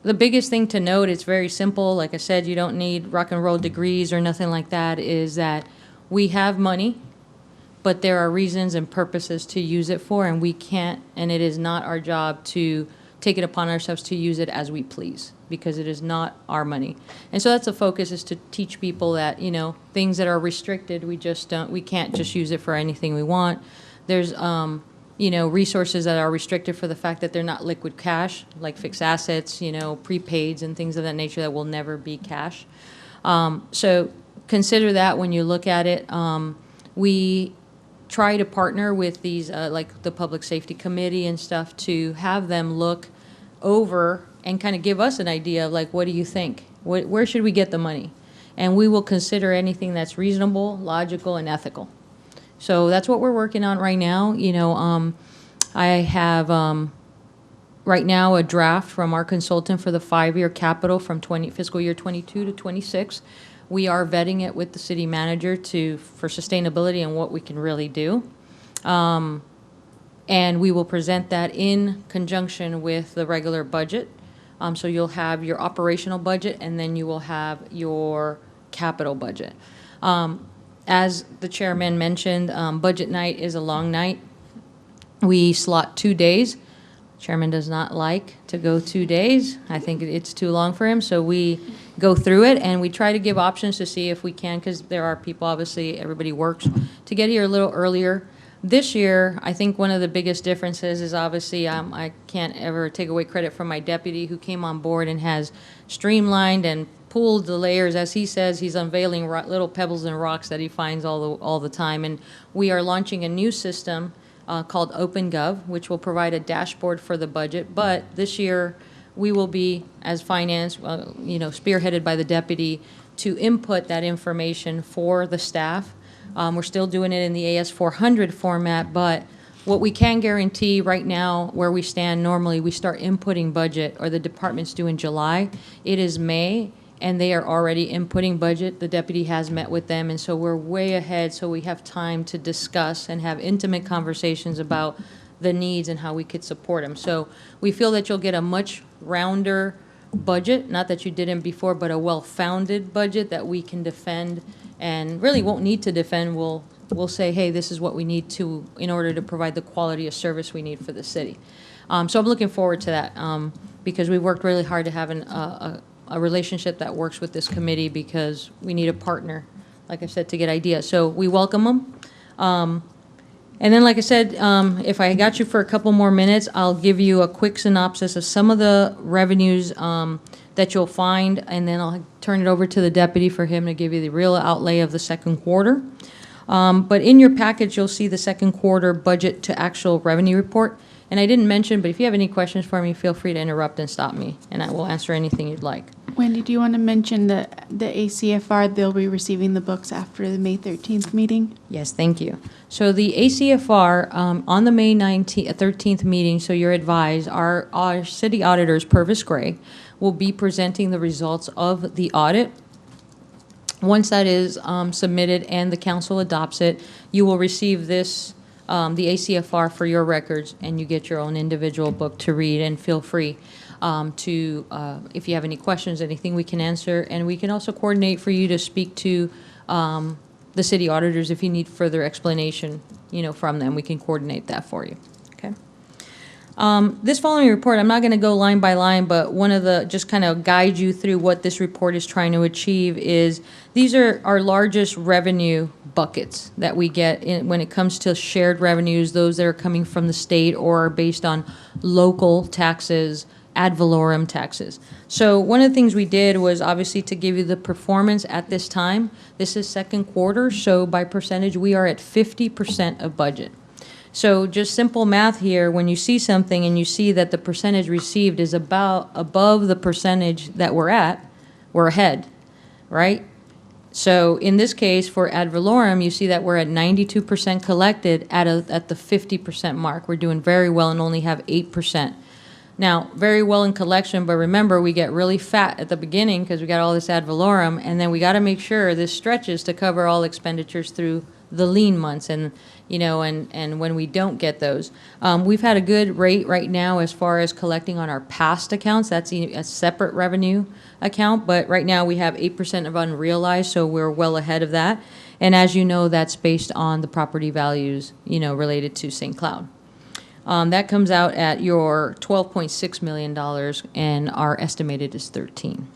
The biggest thing to note, it's very simple. Like I said, you don't need rock and roll degrees or nothing like that, is that we have money, but there are reasons and purposes to use it for, and we can't, and it is not our job to take it upon ourselves to use it as we please, because it is not our money. And so that's the focus, is to teach people that, things that are restricted, we can't just use it for anything we want. There's, resources that are restricted for the fact that they're not liquid cash, like fixed assets, prepaids and things of that nature that will never be cash. So consider that when you look at it. We try to partner with these, like the Public Safety Committee and stuff, to have them look over and kind of give us an idea of, like, what do you think? Where should we get the money? And we will consider anything that's reasonable, logical, and ethical. So that's what we're working on right now. I have right now a draft from our consultant for the 5-year capital from fiscal year 22 to 26. We are vetting it with the city manager for sustainability and what we can really do. And we will present that in conjunction with the regular budget. So you'll have your operational budget, and then you will have your capital budget. As the chairman mentioned, budget night is a long night. We slot 2 days. Chairman does not like to go 2 days. I think it's too long for him, so we go through it, and we try to give options to see if we can, because there are people, obviously, everybody works, to get here a little earlier. This year, I think one of the biggest differences is, obviously, I can't ever take away credit from my deputy who came on board and has streamlined and pulled the layers. As he says, he's unveiling little pebbles and rocks that he finds all the time. And we are launching a new system called OpenGov, which will provide a dashboard for the budget. But this year, we will be, as finance, spearheaded by the deputy, to input that information for the staff. We're still doing it in the AS400 format, but what we can guarantee right now, where we stand normally, we start inputting budget, or the departments do in July. It is May, and they are already inputting budget. The deputy has met with them, and so we're way ahead, so we have time to discuss and have intimate conversations about the needs and how we could support them. So we feel that you'll get a much rounder budget, not that you didn't before, but a well-founded budget that we can defend, and really won't need to defend. We'll say, hey, this is what we need to, in order to provide the quality of service we need for the city. So I'm looking forward to that. because we worked really hard to have a relationship that works with this committee, because we need a partner, like I said, to get ideas. So we welcome them. And then, like I said, if I got you for a couple more minutes, I'll give you a quick synopsis of some of the revenues that you'll find, and then I'll turn it over to the deputy for him to give you the real outlay of the second quarter. But in your package, you'll see the second quarter budget to actual revenue report. And I didn't mention, but if you have any questions for me, feel free to interrupt and stop me, and I will answer anything you'd like. Wendy, do you want to mention the ACFR, they'll be receiving the books after the May 13th meeting? Yes, thank you. So the ACFR, on the May 13th meeting, so you're advised, our city auditors, Purvis Gray, will be presenting the results of the audit. Once that is submitted and the council adopts it, you will receive this, the ACFR for your records, and you get your own individual book to read, and feel free to, if you have any questions, anything we can answer, and we can also coordinate for you to speak to the city auditors if you need further explanation, from them. We can coordinate that for you, okay? This following report, I'm not going to go line by line, but one of the, just kind of guide you through what this report is trying to achieve is, these are our largest revenue buckets that we get when it comes to shared revenues, those that are coming from the state or are based on local taxes, ad valorem taxes. So one of the things we did was obviously to give you the performance at this time. This is second quarter, so by percentage, we are at 50% of budget. So just simple math here, when you see something and you see that the percentage received is about above the percentage that we're at, we're ahead, right? So in this case, for ad valorem, you see that we're at 92% collected at the 50% mark. We're doing very well and only have 8%. Now, very well in collection, but remember, we get really fat at the beginning because we got all this ad valorem, and then we got to make sure this stretches to cover all expenditures through the lean months, and and when we don't get those. We've had a good rate right now as far as collecting on our past accounts. That's a separate revenue account, but right now we have 8% of unrealized, so we're well ahead of that. And as you know, that's based on the property values, related to St. Cloud. That comes out at your $12.6 million, and our estimated is 13.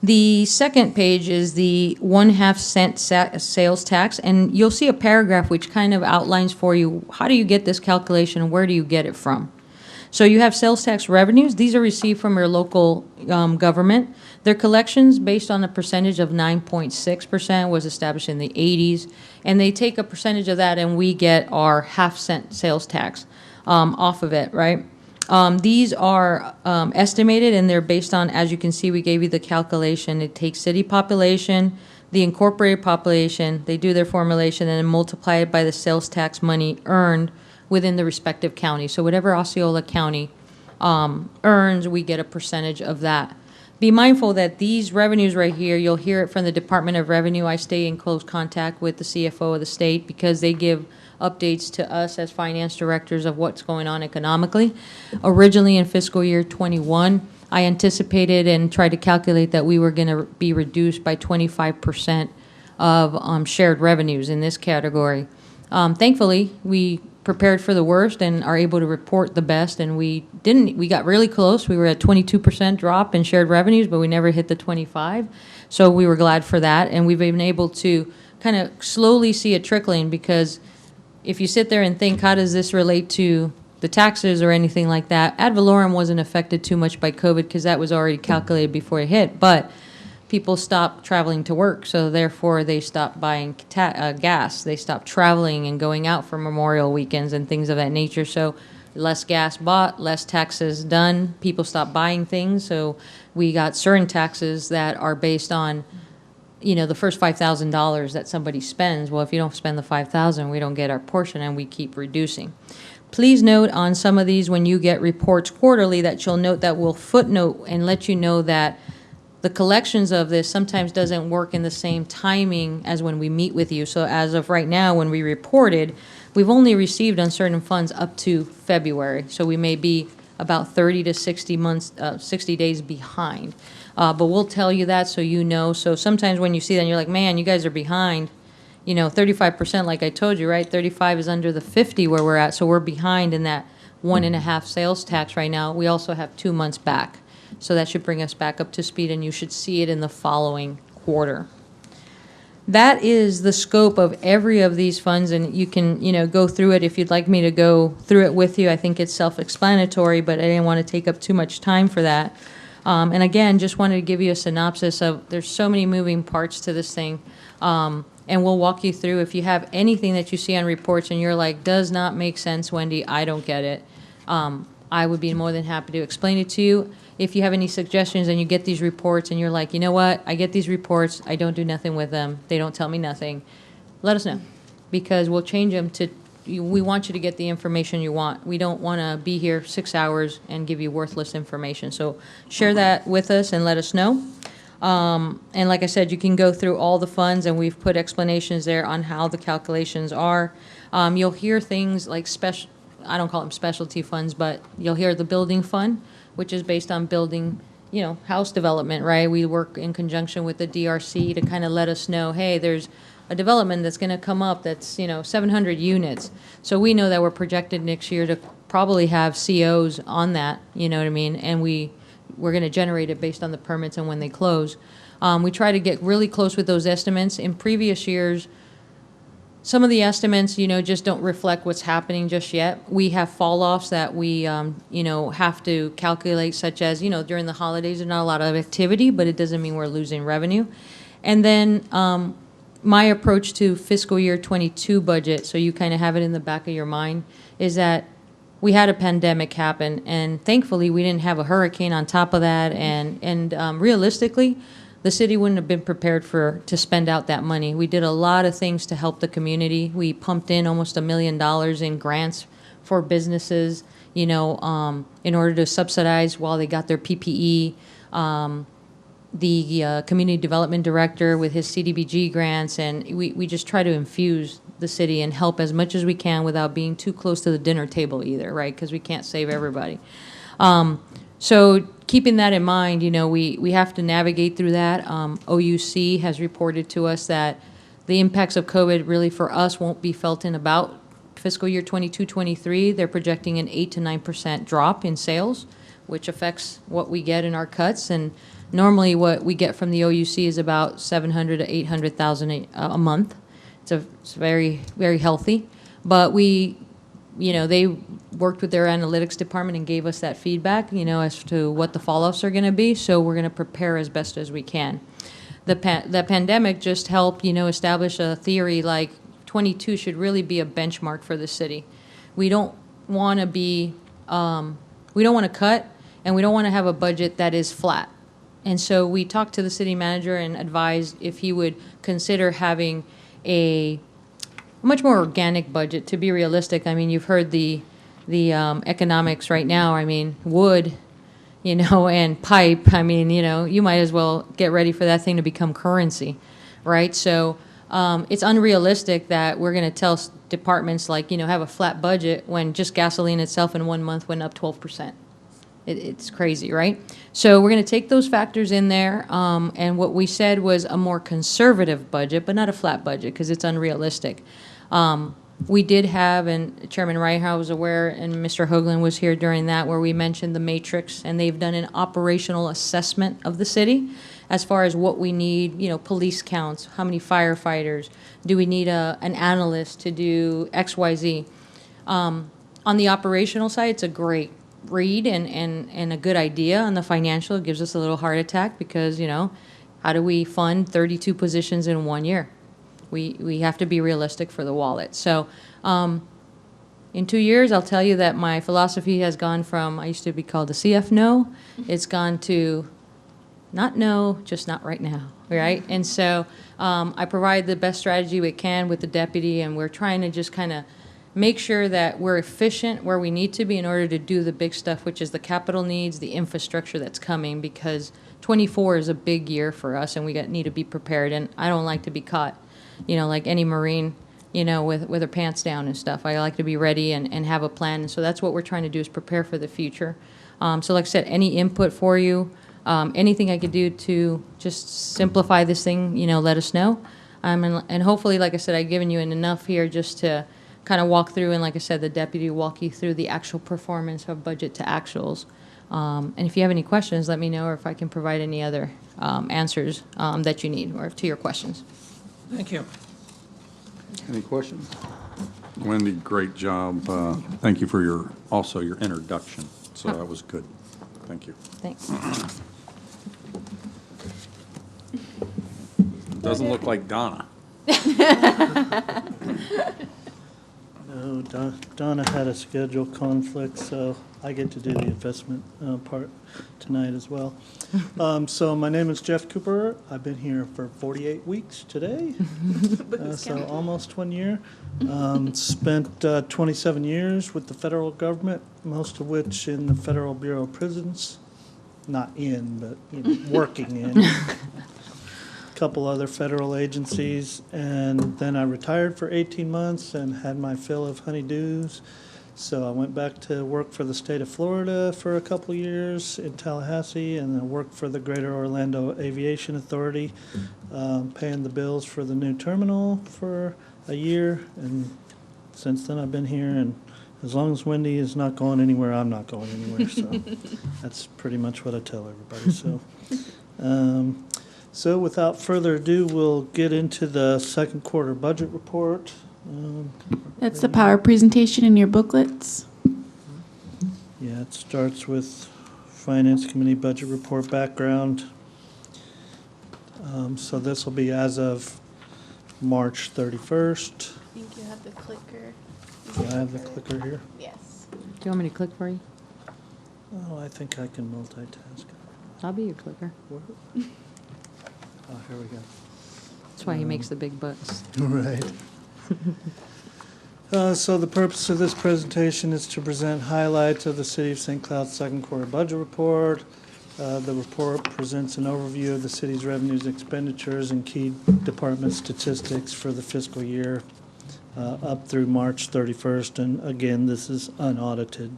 The second page is the 1/2 cent sales tax, and you'll see a paragraph which kind of outlines for you, how do you get this calculation and where do you get it from? So you have sales tax revenues. These are received from your local government. Their collections, based on a percentage of 9.6%, was established in the 80s, and they take a percentage of that, and we get our 1/2 cent sales tax off of it, right? These are estimated, and they're based on, as you can see, we gave you the calculation. It takes city population, the incorporated population, they do their formulation, and then multiply it by the sales tax money earned within the respective county. So whatever Osceola County earns, we get a percentage of that. Be mindful that these revenues right here, you'll hear it from the Department of Revenue. I stay in close contact with the CFO of the state because they give updates to us as finance directors of what's going on economically. Originally in fiscal year 21, I anticipated and tried to calculate that we were going to be reduced by 25% of shared revenues in this category. Thankfully, we prepared for the worst and are able to report the best, and we got really close. We were at 22% drop in shared revenues, but we never hit the 25. So we were glad for that, and we've been able to kind of slowly see it trickling, because if you sit there and think, how does this relate to the taxes or anything like that, ad valorem wasn't affected too much by COVID because that was already calculated before it hit, but people stopped traveling to work, so therefore they stopped buying gas. They stopped traveling and going out for Memorial weekends and things of that nature. So less gas bought, less taxes done. People stopped buying things, so we got certain taxes that are based on, the first $5,000 that somebody spends. Well, if you don't spend the $5,000, we don't get our portion, and we keep reducing. Please note on some of these, when you get reports quarterly, that you'll note that we'll footnote and let you know that the collections of this sometimes doesn't work in the same timing as when we meet with you. So as of right now, when we reported, we've only received on certain funds up to February. So we may be about 30 to 60 days behind. But we'll tell you that so you know. So sometimes when you see that, you're like, man, you guys are behind. 35%, like I told you, right? 35 is under the 50 where we're at, so we're behind in that 1.5 sales tax right now. We also have 2 months back. So that should bring us back up to speed, and you should see it in the following quarter. That is the scope of every of these funds, and you can, go through it if you'd like me to go through it with you. I think it's self-explanatory, but I didn't want to take up too much time for that. And again, just wanted to give you a synopsis of, there's so many moving parts to this thing. And we'll walk you through. If you have anything that you see on reports and you're like, does not make sense, Wendy, I don't get it, I would be more than happy to explain it to you. If you have any suggestions and you get these reports and you're like, you know what, I get these reports, I don't do nothing with them, they don't tell me nothing, let us know, because we'll change them to, we want you to get the information you want. We don't want to be here 6 hours and give you worthless information. So share that with us and let us know. And like I said, you can go through all the funds, and we've put explanations there on how the calculations are. You'll hear things like I don't call them specialty funds, but you'll hear the building fund, which is based on building, house development, right? We work in conjunction with the DRC to kind of let us know, hey, there's a development that's going to come up that's, 700 units. So we know that we're projected next year to probably have COs on that, you know what I mean? And we're going to generate it based on the permits and when they close. We try to get really close with those estimates. In previous years, some of the estimates, just don't reflect what's happening just yet. We have fall-offs that we, have to calculate, such as, during the holidays, there's not a lot of activity, but it doesn't mean we're losing revenue. And then my approach to fiscal year 22 budget, so you kind of have it in the back of your mind, is that we had a pandemic happen, and thankfully we didn't have a hurricane on top of that, and realistically, the city wouldn't have been prepared to spend out that money. We did a lot of things to help the community. We pumped in almost $1 million in grants for businesses, in order to subsidize while they got their PPE. The community development director with his CDBG grants, and we just try to infuse the city and help as much as we can without being too close to the dinner table either, right? Because we can't save everybody. So keeping that in mind, we have to navigate through that. OUC has reported to us that the impacts of COVID really for us won't be felt in about fiscal year 22-23. They're projecting an 8 to 9% drop in sales, which affects what we get in our cuts. And normally what we get from the OUC is about 700 to 800,000 a month. It's very, very healthy. But they worked with their analytics department and gave us that feedback, as to what the fall-offs are going to be. So we're going to prepare as best as we can. The pandemic just helped, establish a theory like 22 should really be a benchmark for the city. We don't want to be, we don't want to cut, and we don't want to have a budget that is flat. And so we talked to the city manager and advised if he would consider having a much more organic budget. To be realistic, I mean, you've heard the economics right now. I mean, wood, and pipe. I mean, you might as well get ready for that thing to become currency, right? So it's unrealistic that we're going to tell departments like, have a flat budget when just gasoline itself in 1 month went up 12%. It's crazy, right? So we're going to take those factors in there, and what we said was a more conservative budget, but not a flat budget because it's unrealistic. We did have, and Chairman Ryhouse was aware, and Mr. Hoagland was here during that, where we mentioned the matrix, and they've done an operational assessment of the city as far as what we need, police counts, how many firefighters, do we need an analyst to do X, Y, Z. On the operational side, it's a great read and a good idea. On the financial, it gives us a little heart attack because, how do we fund 32 positions in 1 year? We have to be realistic for the wallet. So in 2 years, I'll tell you that my philosophy has gone from, I used to be called the CF no, it's gone to not no, just not right now, right? And so I provide the best strategy we can with the deputy, and we're trying to just kind of make sure that we're efficient where we need to be in order to do the big stuff, which is the capital needs, the infrastructure that's coming, because 24 is a big year for us, and we need to be prepared. And I don't like to be caught, like any Marine, with their pants down and stuff. I like to be ready and have a plan. And so that's what we're trying to do, is prepare for the future. So like I said, any input for you, anything I could do to just simplify this thing, let us know. And hopefully, like I said, I've given you enough here just to kind of walk through, and like I said, the deputy will walk you through the actual performance of budget to actuals. And if you have any questions, let me know, or if I can provide any other answers that you need, or to your questions. Thank you. Any questions? Wendy, great job. Thank you for your introduction. So that was good. Thank you. Thanks. Doesn't look like Donna. No, Donna had a schedule conflict, so I get to do the investment part tonight as well. So my name is Jeff Cooper. I've been here for 48 weeks today, so almost 1 year. Spent 27 years with the federal government, most of which in the Federal Bureau of Prisons. Not in, but working in. Couple other federal agencies, and then I retired for 18 months and had my fill of honeydews. So I went back to work for the state of Florida for a couple years in Tallahassee, and then worked for the Greater Orlando Aviation Authority, paying the bills for the new terminal for a year. And since then I've been here, and as long as Wendy is not going anywhere, I'm not going anywhere. So that's pretty much what I tell everybody. So without further ado, we'll get into the second quarter budget report. That's the power presentation in your booklets. Yeah, it starts with Finance Committee budget report background. So this will be as of March 31st. I think you have the clicker. Do I have the clicker here? Yes. Do you want me to click for you? Oh, I think I can multitask. I'll be your clicker. Oh, here we go. That's why he makes the big bucks. Right. So the purpose of this presentation is to present highlights of the City of St. Cloud's second quarter budget report. The report presents an overview of the city's revenues, expenditures, and key department statistics for the fiscal year up through March 31st. And again, this is unaudited.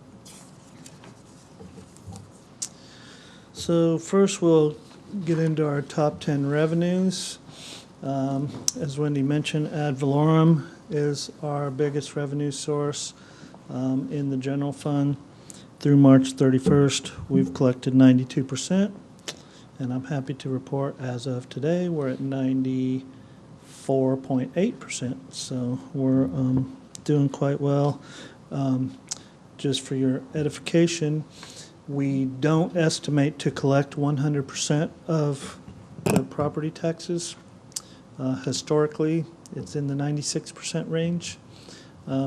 So first we'll get into our top 10 revenues. As Wendy mentioned, ad valorem is our biggest revenue source in the general fund. Through March 31st, we've collected 92%, and I'm happy to report as of today, we're at 94.8%, so we're doing quite well. Just for your edification, we don't estimate to collect 100% of the property taxes. Historically, it's in the 96% range.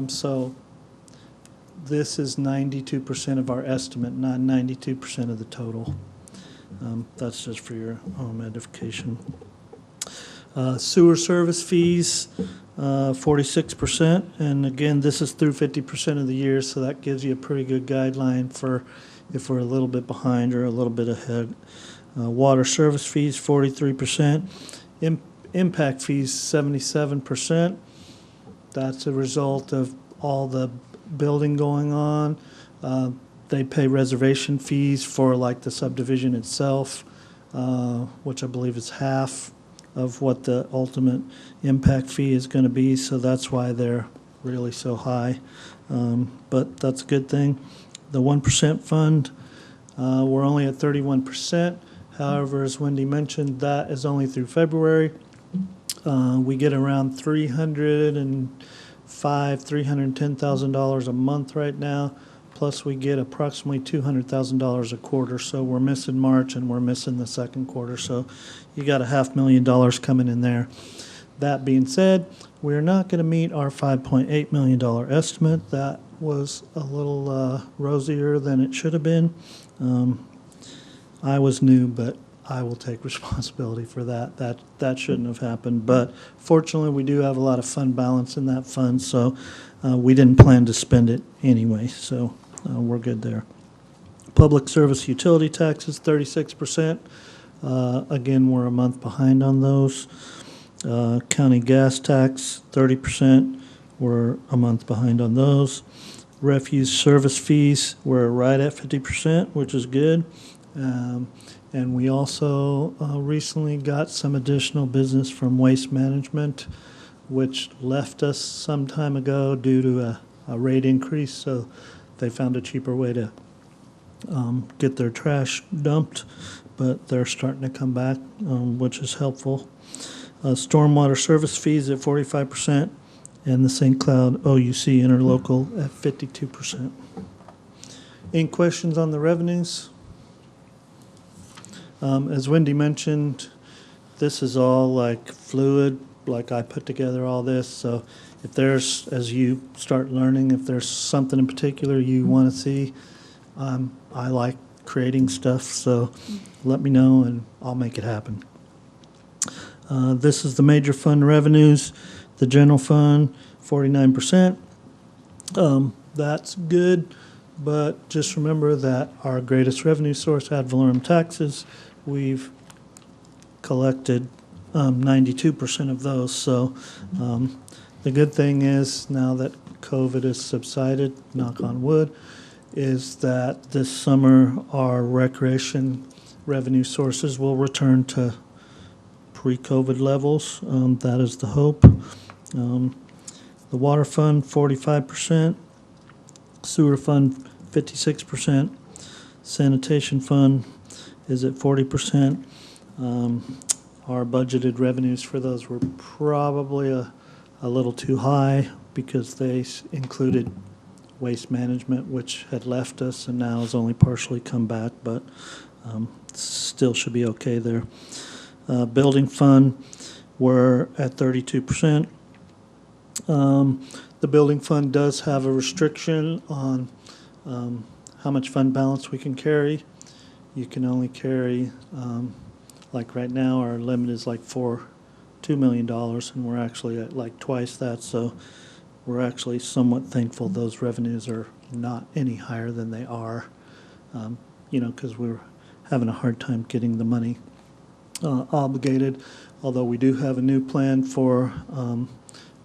So this is 92% of our estimate, not 92% of the total. That's just for your own edification. Sewer service fees, 46%. And again, this is through 50% of the year, so that gives you a pretty good guideline for if we're a little bit behind or a little bit ahead. Water service fees, 43%. Impact fees, 77%. That's a result of all the building going on. They pay reservation fees for like the subdivision itself, which I believe is half of what the ultimate impact fee is going to be, so that's why they're really so high. But that's a good thing. The 1% fund, we're only at 31%. However, as Wendy mentioned, that is only through February. We get around $310,000 a month right now, plus we get approximately $200,000 a quarter. So we're missing March and we're missing the second quarter. So you got $500,000 coming in there. That being said, we're not going to meet our $5.8 million estimate. That was a little rosier than it should have been. I was new, but I will take responsibility for that. That shouldn't have happened. But fortunately, we do have a lot of fund balance in that fund, so we didn't plan to spend it anyway. So we're good there. Public service utility taxes, 36%. Again, we're a month behind on those. County gas tax, 30%. We're a month behind on those. Refuse service fees, we're right at 50%, which is good. And we also recently got some additional business from waste management. which left us some time ago due to a rate increase, so they found a cheaper way to get their trash dumped, but they're starting to come back, which is helpful. Stormwater service fees at 45%, and the St. Cloud OUC interlocal at 52%. Any questions on the revenues? As Wendy mentioned, this is all like fluid, like I put together all this, so if there's, as you start learning, if there's something in particular you want to see, I like creating stuff, so let me know and I'll make it happen. This is the major fund revenues. The general fund, 49%. That's good, but just remember that our greatest revenue source, ad valorem taxes, we've collected 92% of those. So the good thing is now that COVID has subsided, knock on wood, is that this summer our recreation revenue sources will return to pre-COVID levels. That is the hope. The water fund, 45%. Sewer fund, 56%. Sanitation fund is at 40%. Our budgeted revenues for those were probably a little too high because they included waste management, which had left us and now has only partially come back, but still should be okay there. Building fund, we're at 32%. The building fund does have a restriction on how much fund balance we can carry. You can only carry, like right now, our limit is like $2 million, and we're actually at like twice that, so we're actually somewhat thankful those revenues are not any higher than they are, because we're having a hard time getting the money obligated, although we do have a new plan for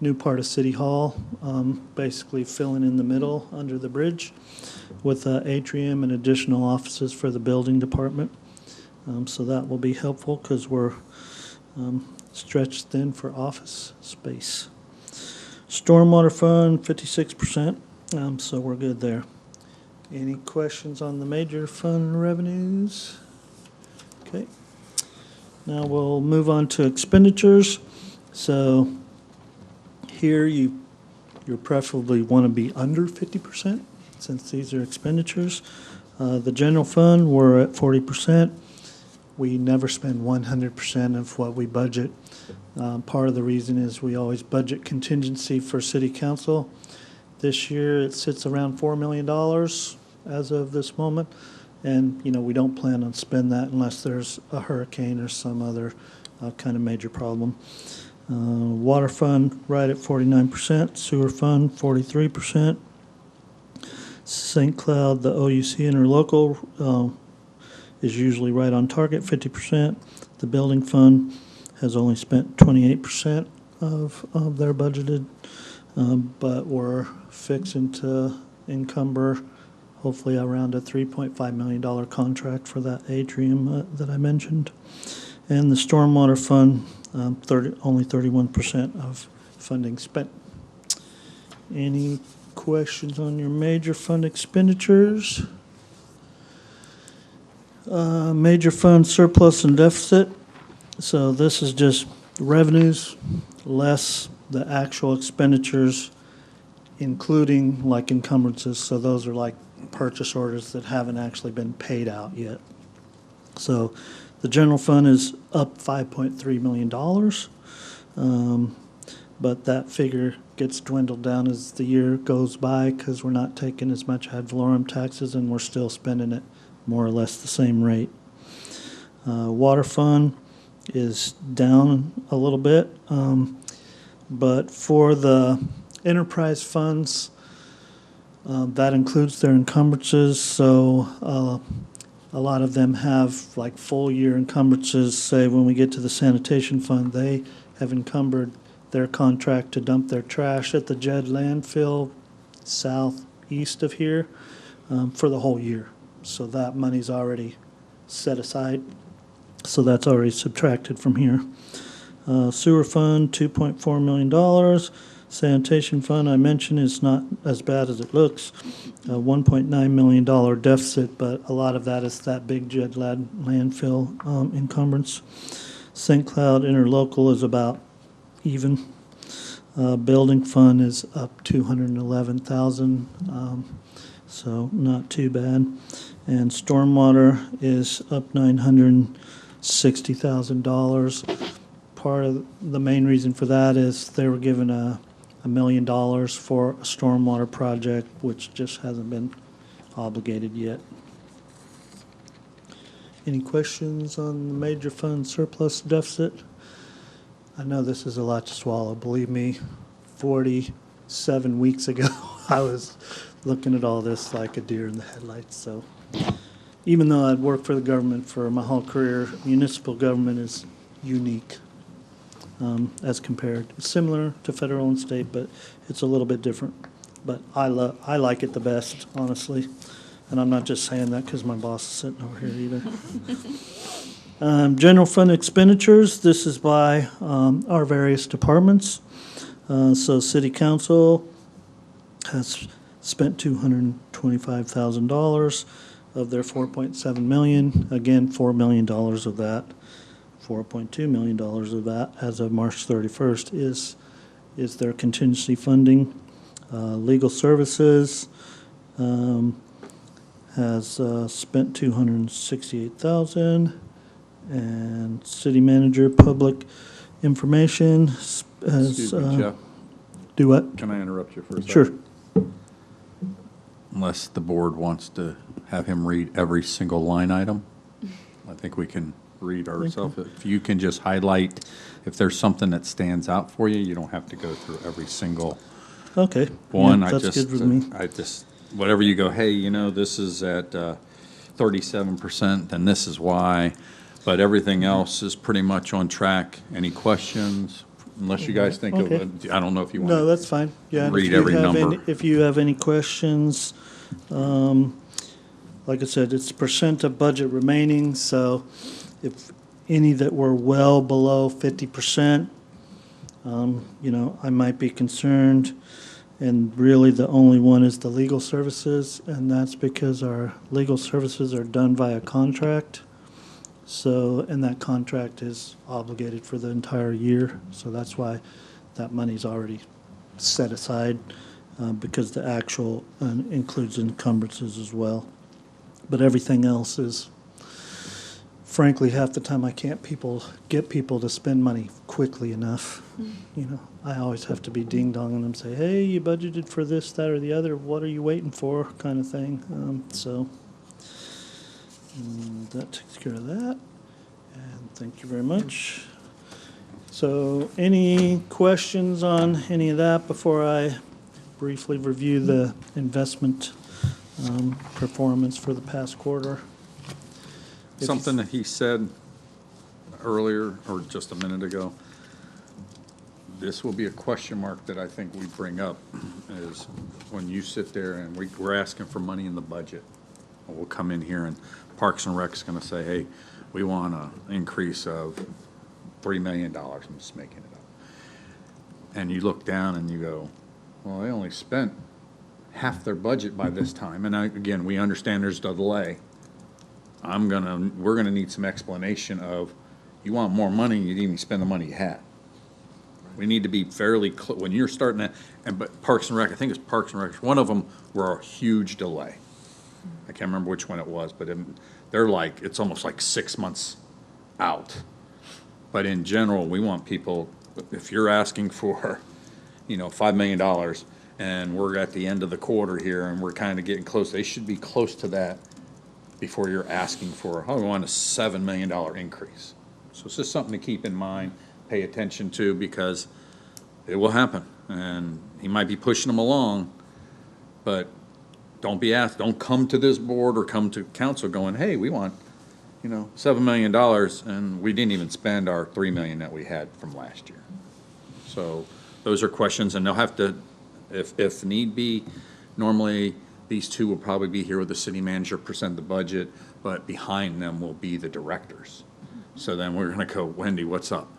new part of City Hall, basically filling in the middle under the bridge with atrium and additional offices for the building department. So that will be helpful because we're stretched thin for office space. Stormwater fund, 56%, so we're good there. Any questions on the major fund revenues? Okay. Now we'll move on to expenditures. So here you preferably want to be under 50% since these are expenditures. The general fund, we're at 40%. We never spend 100% of what we budget. Part of the reason is we always budget contingency for city council. This year it sits around $4 million as of this moment. And, we don't plan on spending that unless there's a hurricane or some other kind of major problem. Water fund right at 49%, sewer fund 43%. St. Cloud, the OUC interlocal is usually right on target, 50%. The building fund has only spent 28% of their budgeted, but we're fixing to encumber hopefully around a $3.5 million contract for that atrium that I mentioned. And the stormwater fund, only 31% of funding spent. Any questions on your major fund expenditures? Major fund surplus and deficit. So this is just revenues less the actual expenditures, including like encumbrances. So those are like purchase orders that haven't actually been paid out yet. So the general fund is up $5.3 million, but that figure gets dwindled down as the year goes by because we're not taking as much ad valorem taxes and we're still spending it more or less the same rate. Water fund is down a little bit, but for the enterprise funds, that includes their encumbrances, so a lot of them have like full year encumbrances. Say when we get to the sanitation fund, they have encumbered their contract to dump their trash at the Jed landfill southeast of here for the whole year. So that money's already set aside. So that's already subtracted from here. Sewer fund, $2.4 million. Sanitation fund, I mentioned, is not as bad as it looks. $1.9 million deficit, but a lot of that is that big Jed Ladd landfill encumbrance. St. Cloud Interlocal is about even. Building fund is up 211,000, so not too bad. And stormwater is up $960,000. Part of the main reason for that is they were given $1 million for a stormwater project, which just hasn't been obligated yet. Any questions on the major fund surplus deficit? I know this is a lot to swallow. Believe me, 47 weeks ago, I was looking at all this like a deer in the headlights. So even though I'd worked for the government for my whole career, municipal government is unique as compared. It's similar to federal and state, but it's a little bit different. But I like it the best, honestly. And I'm not just saying that because my boss is sitting over here either. General fund expenditures, this is by our various departments. So city council has spent $225,000 of their $4.7 million. Again, $4 million of that, $4.2 million of that as of March 31st is their contingency funding. Legal services has spent $268,000. And city manager, public information has. Excuse me, Jeff, Do what? can I interrupt you for a second? Sure. Unless the board wants to have him read every single line item, I think we can read ourselves. If you can just highlight, if there's something that stands out for you, you don't have to go through every single Okay. one. Yeah, that's good with me. Whatever you go, hey, you know, this is at 37%, and this is why. But everything else is pretty much on track. Any questions? Unless you guys think of Okay. it, I don't know if you No, want that's fine. Yeah. and if read you every have number. If you have any questions, like I said, it's percent of budget remaining. So if any that were well below 50%, I might be concerned. And really, the only one is the legal services, and that's because our legal services are done via contract. So, and that contract is obligated for the entire year, so that's why that money's already set aside, because the actual includes encumbrances as well. But everything else is, frankly, half the time I can't get people to spend money quickly enough. I always have to be ding-donging them, say, hey, you budgeted for this, that, or the other, what are you waiting for, kind of thing. That takes care of that. And thank you very much. So any questions on any of that before I briefly review the investment performance for the past quarter? Something that he said earlier, or just a minute ago, this will be a question mark that I think we bring up, is when you sit there and we're asking for money in the budget. We'll come in here and Parks and Rec's going to say, hey, we want an increase of $3 million. I'm just making it up. And you look down and you go, well, they only spent half their budget by this time. And again, we understand there's a delay. We're gonna need some explanation of, you want more money, you didn't even spend the money you had. We need to be fairly when you're starting that, but Parks and Rec, I think it's Parks and Rec, one of them were a huge delay. I can't remember which one it was, but they're like, it's almost like 6 months out. But in general, we want people, if you're asking for, $5 million, and we're at the end of the quarter here, and we're kind of getting close, they should be close to that before you're asking for, we want a $7 million increase. So it's just something to keep in mind, pay attention to, because it will happen. And he might be pushing them along, but don't come to this board or come to council going, hey, we want, $7 million, and we didn't even spend our $3 million that we had from last year. So those are questions, and they'll have to, if need be, normally these two will probably be here with the city manager, present the budget, but behind them will be the directors. So then we're gonna go, Wendy, what's up?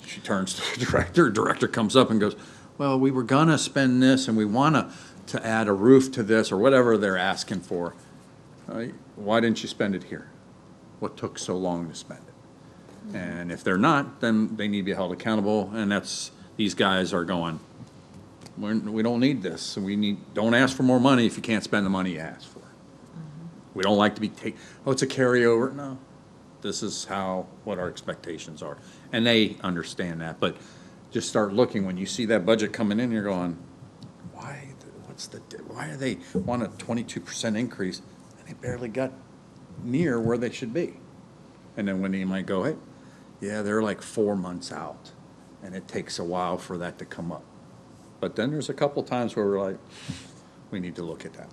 She turns to the director comes up and goes, well, we were gonna spend this and we wanna to add a roof to this or whatever they're asking for. Why didn't you spend it here? What took so long to spend it? And if they're not, then they need to be held accountable, and these guys are going, we don't need this, don't ask for more money if you can't spend the money you asked for. We don't like to be it's a carryover. No, this is what our expectations are. And they understand that, but just start looking, when you see that budget coming in, you're going, why do they want a 22% increase? And they barely got near where they should be. And then when you might go, hey, yeah, they're like 4 months out, and it takes a while for that to come up. But then there's a couple times where we're like, we need to look at that.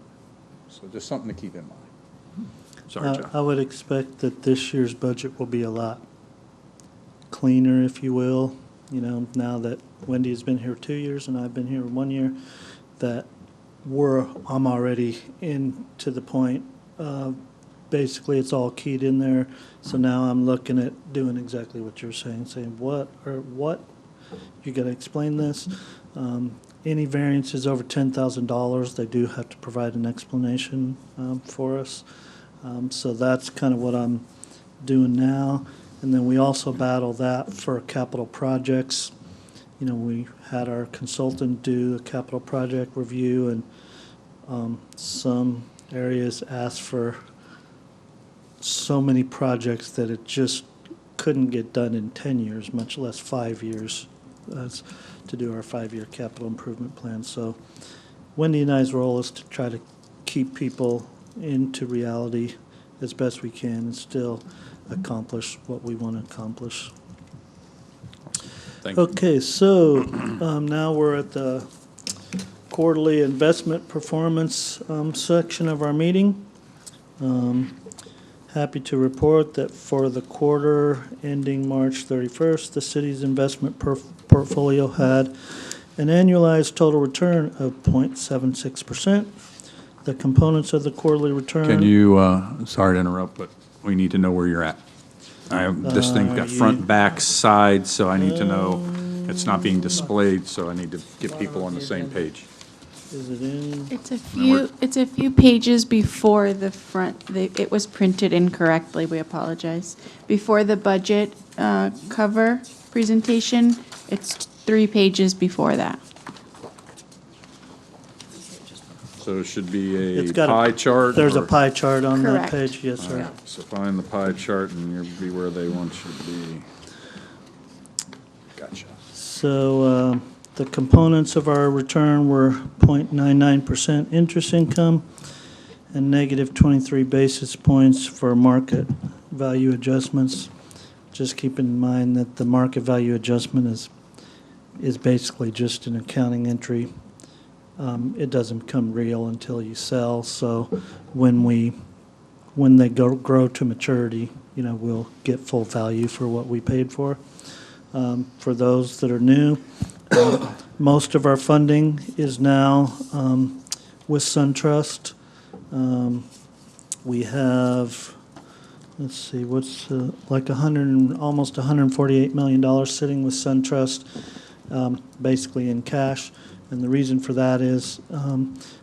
So just something to keep in mind. Sorry, John. I would expect that this year's budget will be a lot cleaner, if you will. You know, now that Wendy has been here 2 years and I've been here 1 year, that I'm already to the point. Basically, it's all keyed in there. So now I'm looking at doing exactly what you're saying, what? You got to explain this. Any variances over $10,000, they do have to provide an explanation for us. So that's kind of what I'm doing now. And then we also battle that for capital projects. You know, we had our consultant do a capital project review, and some areas asked for so many projects that it just couldn't get done in 10 years, much less 5 years, to do our 5-year capital improvement plan. So Wendy and I's role is to try to keep people into reality as best we can and still accomplish what we want to accomplish. Thank you. Okay, so now we're at the quarterly investment performance section of our meeting. Happy to report that for the quarter ending March 31st, the city's investment portfolio had an annualized total return of 0.76%. The components of the quarterly return. Can you, sorry to interrupt, but we need to know where you're at. This thing's got front, back, side, so I need to know. It's not being displayed, so I need to get people on the same page. Is it in? It's a few pages before the front, it was printed incorrectly, we apologize. Before the budget cover presentation, it's 3 pages before that. So it should be It's a got pie chart? There's a or- pie chart on that Correct. page, yes, sir. So find the pie chart and you'll be where they want you to be. Gotcha. So the components of our return were 0.99% interest income and negative 23 basis points for market value adjustments. Just keep in mind that the market value adjustment is basically just an accounting entry. It doesn't become real until you sell. So when they grow to maturity, you know, we'll get full value for what we paid for. For those that are new, most of our funding is now with SunTrust. We have, let's see, what's like almost $148 million sitting with SunTrust, basically in cash. And the reason for that is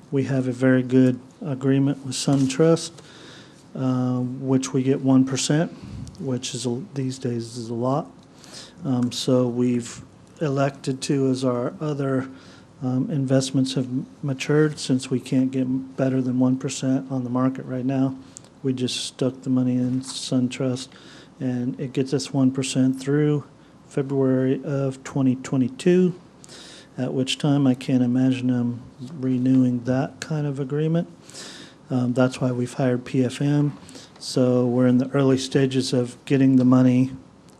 we have a very good agreement with SunTrust, which we get 1%, which is these days is a lot. So we've elected to, as our other investments have matured, since we can't get better than 1% on the market right now, we just stuck the money in SunTrust, and it gets us 1% through February of 2022, at which time I can't imagine them renewing that kind of agreement. That's why we've hired PFM. So we're in the early stages of getting the money.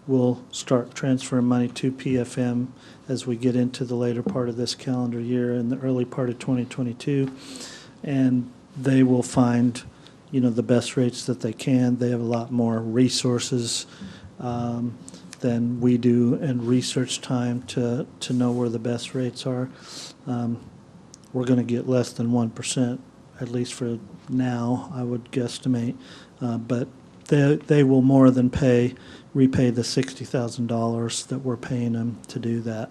We'll start transferring money to PFM as we get into the later part of this calendar year and the early part of 2022. And they will find, you know, the best rates that they can. They have a lot more resources than we do and research time to know where the best rates are. We're going to get less than 1%, at least for now, I would guesstimate. But they will more than repay the $60,000 that we're paying them to do that,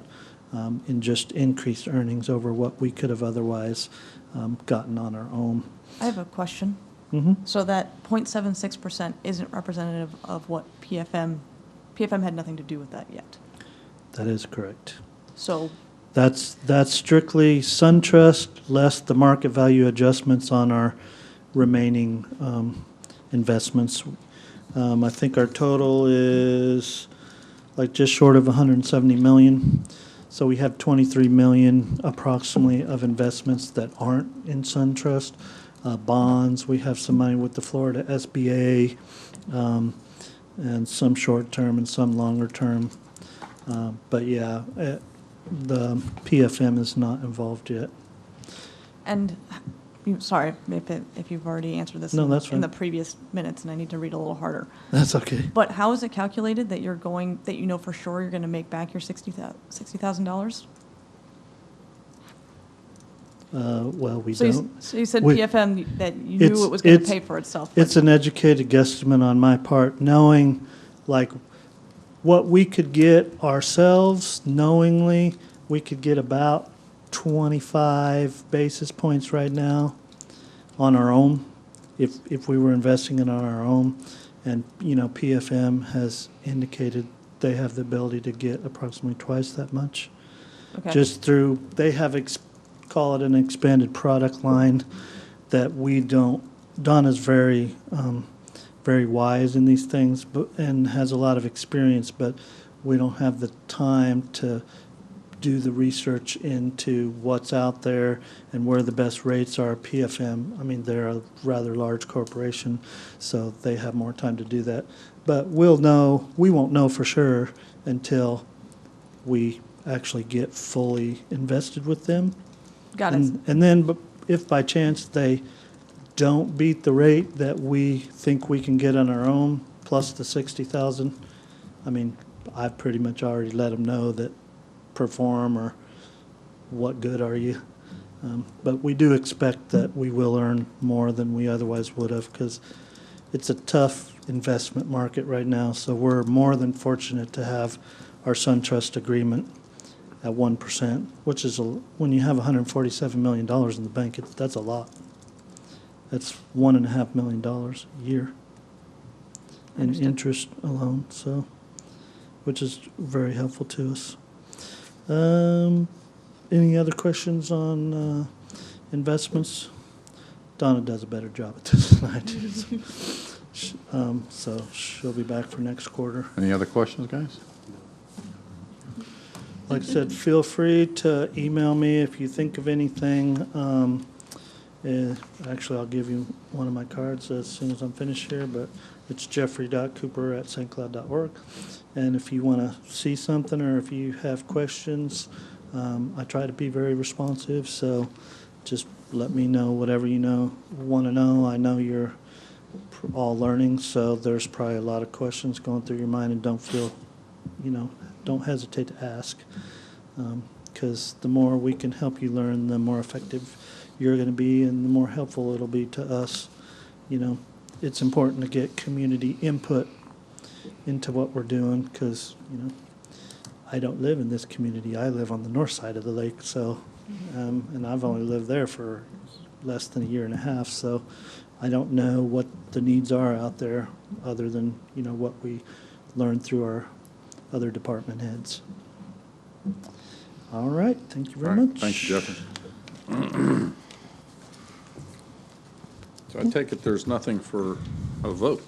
in just increased earnings over what we could have otherwise gotten on our own. I have a question. Mhm. So that 0.76% isn't representative of what PFM had nothing to do with that yet. That is correct. So, That's strictly SunTrust less the market value adjustments on our remaining investments. I think our total is like just short of 170 million. So we have 23 million approximately of investments that aren't in SunTrust. Bonds, we have some money with the Florida SBA, and some short-term and some longer-term. But yeah, the PFM is not involved yet. and, sorry if you've already answered this No, that's in the fine. previous minutes, and I need to read a little harder. That's okay. But how is it calculated that that you know for sure you're going to make back your $60,000? Well, we So don't. so you said we- PFM, that you It's- knew it was going to it's- pay for itself. but- It's an educated guesstimate on my part, knowing like what we could get ourselves knowingly, we could get about 25 basis points right now on our own, if we were investing it on our own. And, PFM has indicated they have the ability to get approximately twice that much. Okay. Just through, they have, call it an expanded product line that we don't. Donna's very, very wise in these things, and has a lot of experience, but we don't have the time to do the research into what's out there and where the best rates are. PFM, I mean, they're a rather large corporation, so they have more time to do that. But we won't know for sure until we actually get fully invested with them. Got it. And then, if by chance they don't beat the rate that we think we can get on our own, plus the 60,000, I mean, I've pretty much already let them know that perform, or what good are you? But we do expect that we will earn more than we otherwise would have, because it's a tough investment market right now. So we're more than fortunate to have our SunTrust agreement at 1%, which is, when you have $147 million in the bank, that's a lot. That's $1.5 million a year in Understood. interest alone, so, which is very helpful to us. Any other questions on investments? Donna does a better job at this than I do. So she'll be back for next quarter. Any other questions, guys? Like I said, feel free to email me if you think of anything. Actually, I'll give you one of my cards as soon as I'm finished here, but it's jeffrey.cooper@stcloud.org. And if you want to see something, or if you have questions, I try to be very responsive, so just let me know whatever want to know. I know you're all learning, so there's probably a lot of questions going through your mind, and don't hesitate to ask, because the more we can help you learn, the more effective you're going to be, and the more helpful it'll be to us. It's important to get community input into what we're doing, because, I don't live in this community. I live on the north side of the lake, so, and I've only lived there for less than a year and a half, so I don't know what the needs are out there, other than, what we learned through our other department heads. All right, thank you very All right, much. thank you, Jeffrey. So I take it there's nothing for a vote,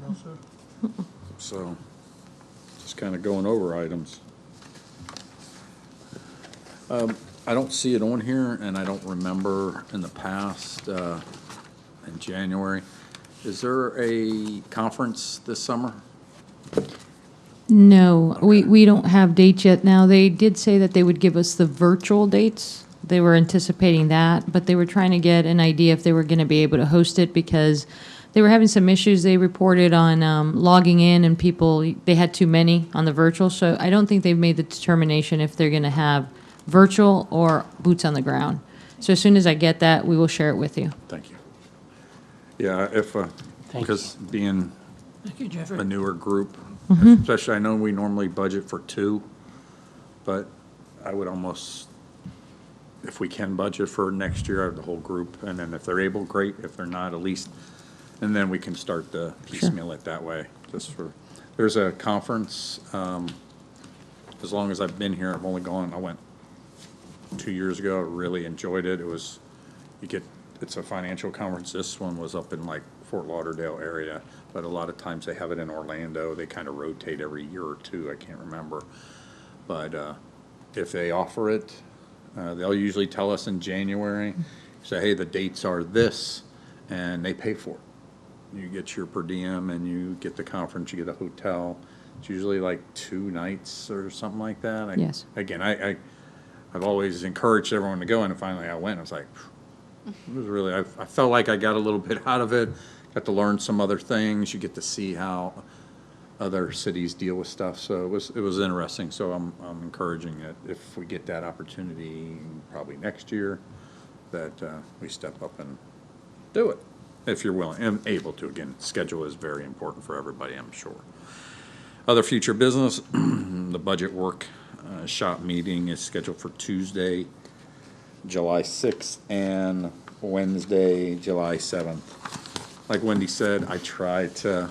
No, sir. so just kind of going over items. I don't see it on here, and I don't remember in the past, in January. Is there a conference this summer? No, we don't have dates yet now. They did say that they would give us the virtual dates. They were anticipating that, but they were trying to get an idea if they were going to be able to host it, because they were having some issues they reported on logging in, and they had too many on the virtual. So I don't think they've made the determination if they're going to have virtual or boots on the ground. So as soon as I get that, we will share it with you. Thank you. Yeah, if Thank you. Because being Thank you, Jeffrey. a newer group, especially, I know we normally budget for 2, but I would almost, if we can budget for next year, the whole group, and then if they're able, great, if they're not, at least, and then we can start to piecemeal it that way, just for, there's a conference, as long as I've been here, I've only gone, I went 2 years ago, I really enjoyed it. It was, it's a financial conference. This one was up in like Fort Lauderdale area, but a lot of times they have it in Orlando. They kind of rotate every year or 2, I can't remember. But if they offer it, they'll usually tell us in January, say, hey, the dates are this, and they pay for it. You get your per diem, and you get the conference, you get a hotel. It's usually like 2 nights or something like that. Yes. Again, I've always encouraged everyone to go, and finally I went. I was like, it was really, I felt like I got a little bit out of it, got to learn some other things. You get to see how other cities deal with stuff, so it was interesting. So I'm encouraging that if we get that opportunity, probably next year, that we step up and do it, if you're willing and able to. Again, schedule is very important for everybody, I'm sure. Other future business, the budget workshop meeting is scheduled for Tuesday, July 6th, and Wednesday, July 7th. Like Wendy said, I try to,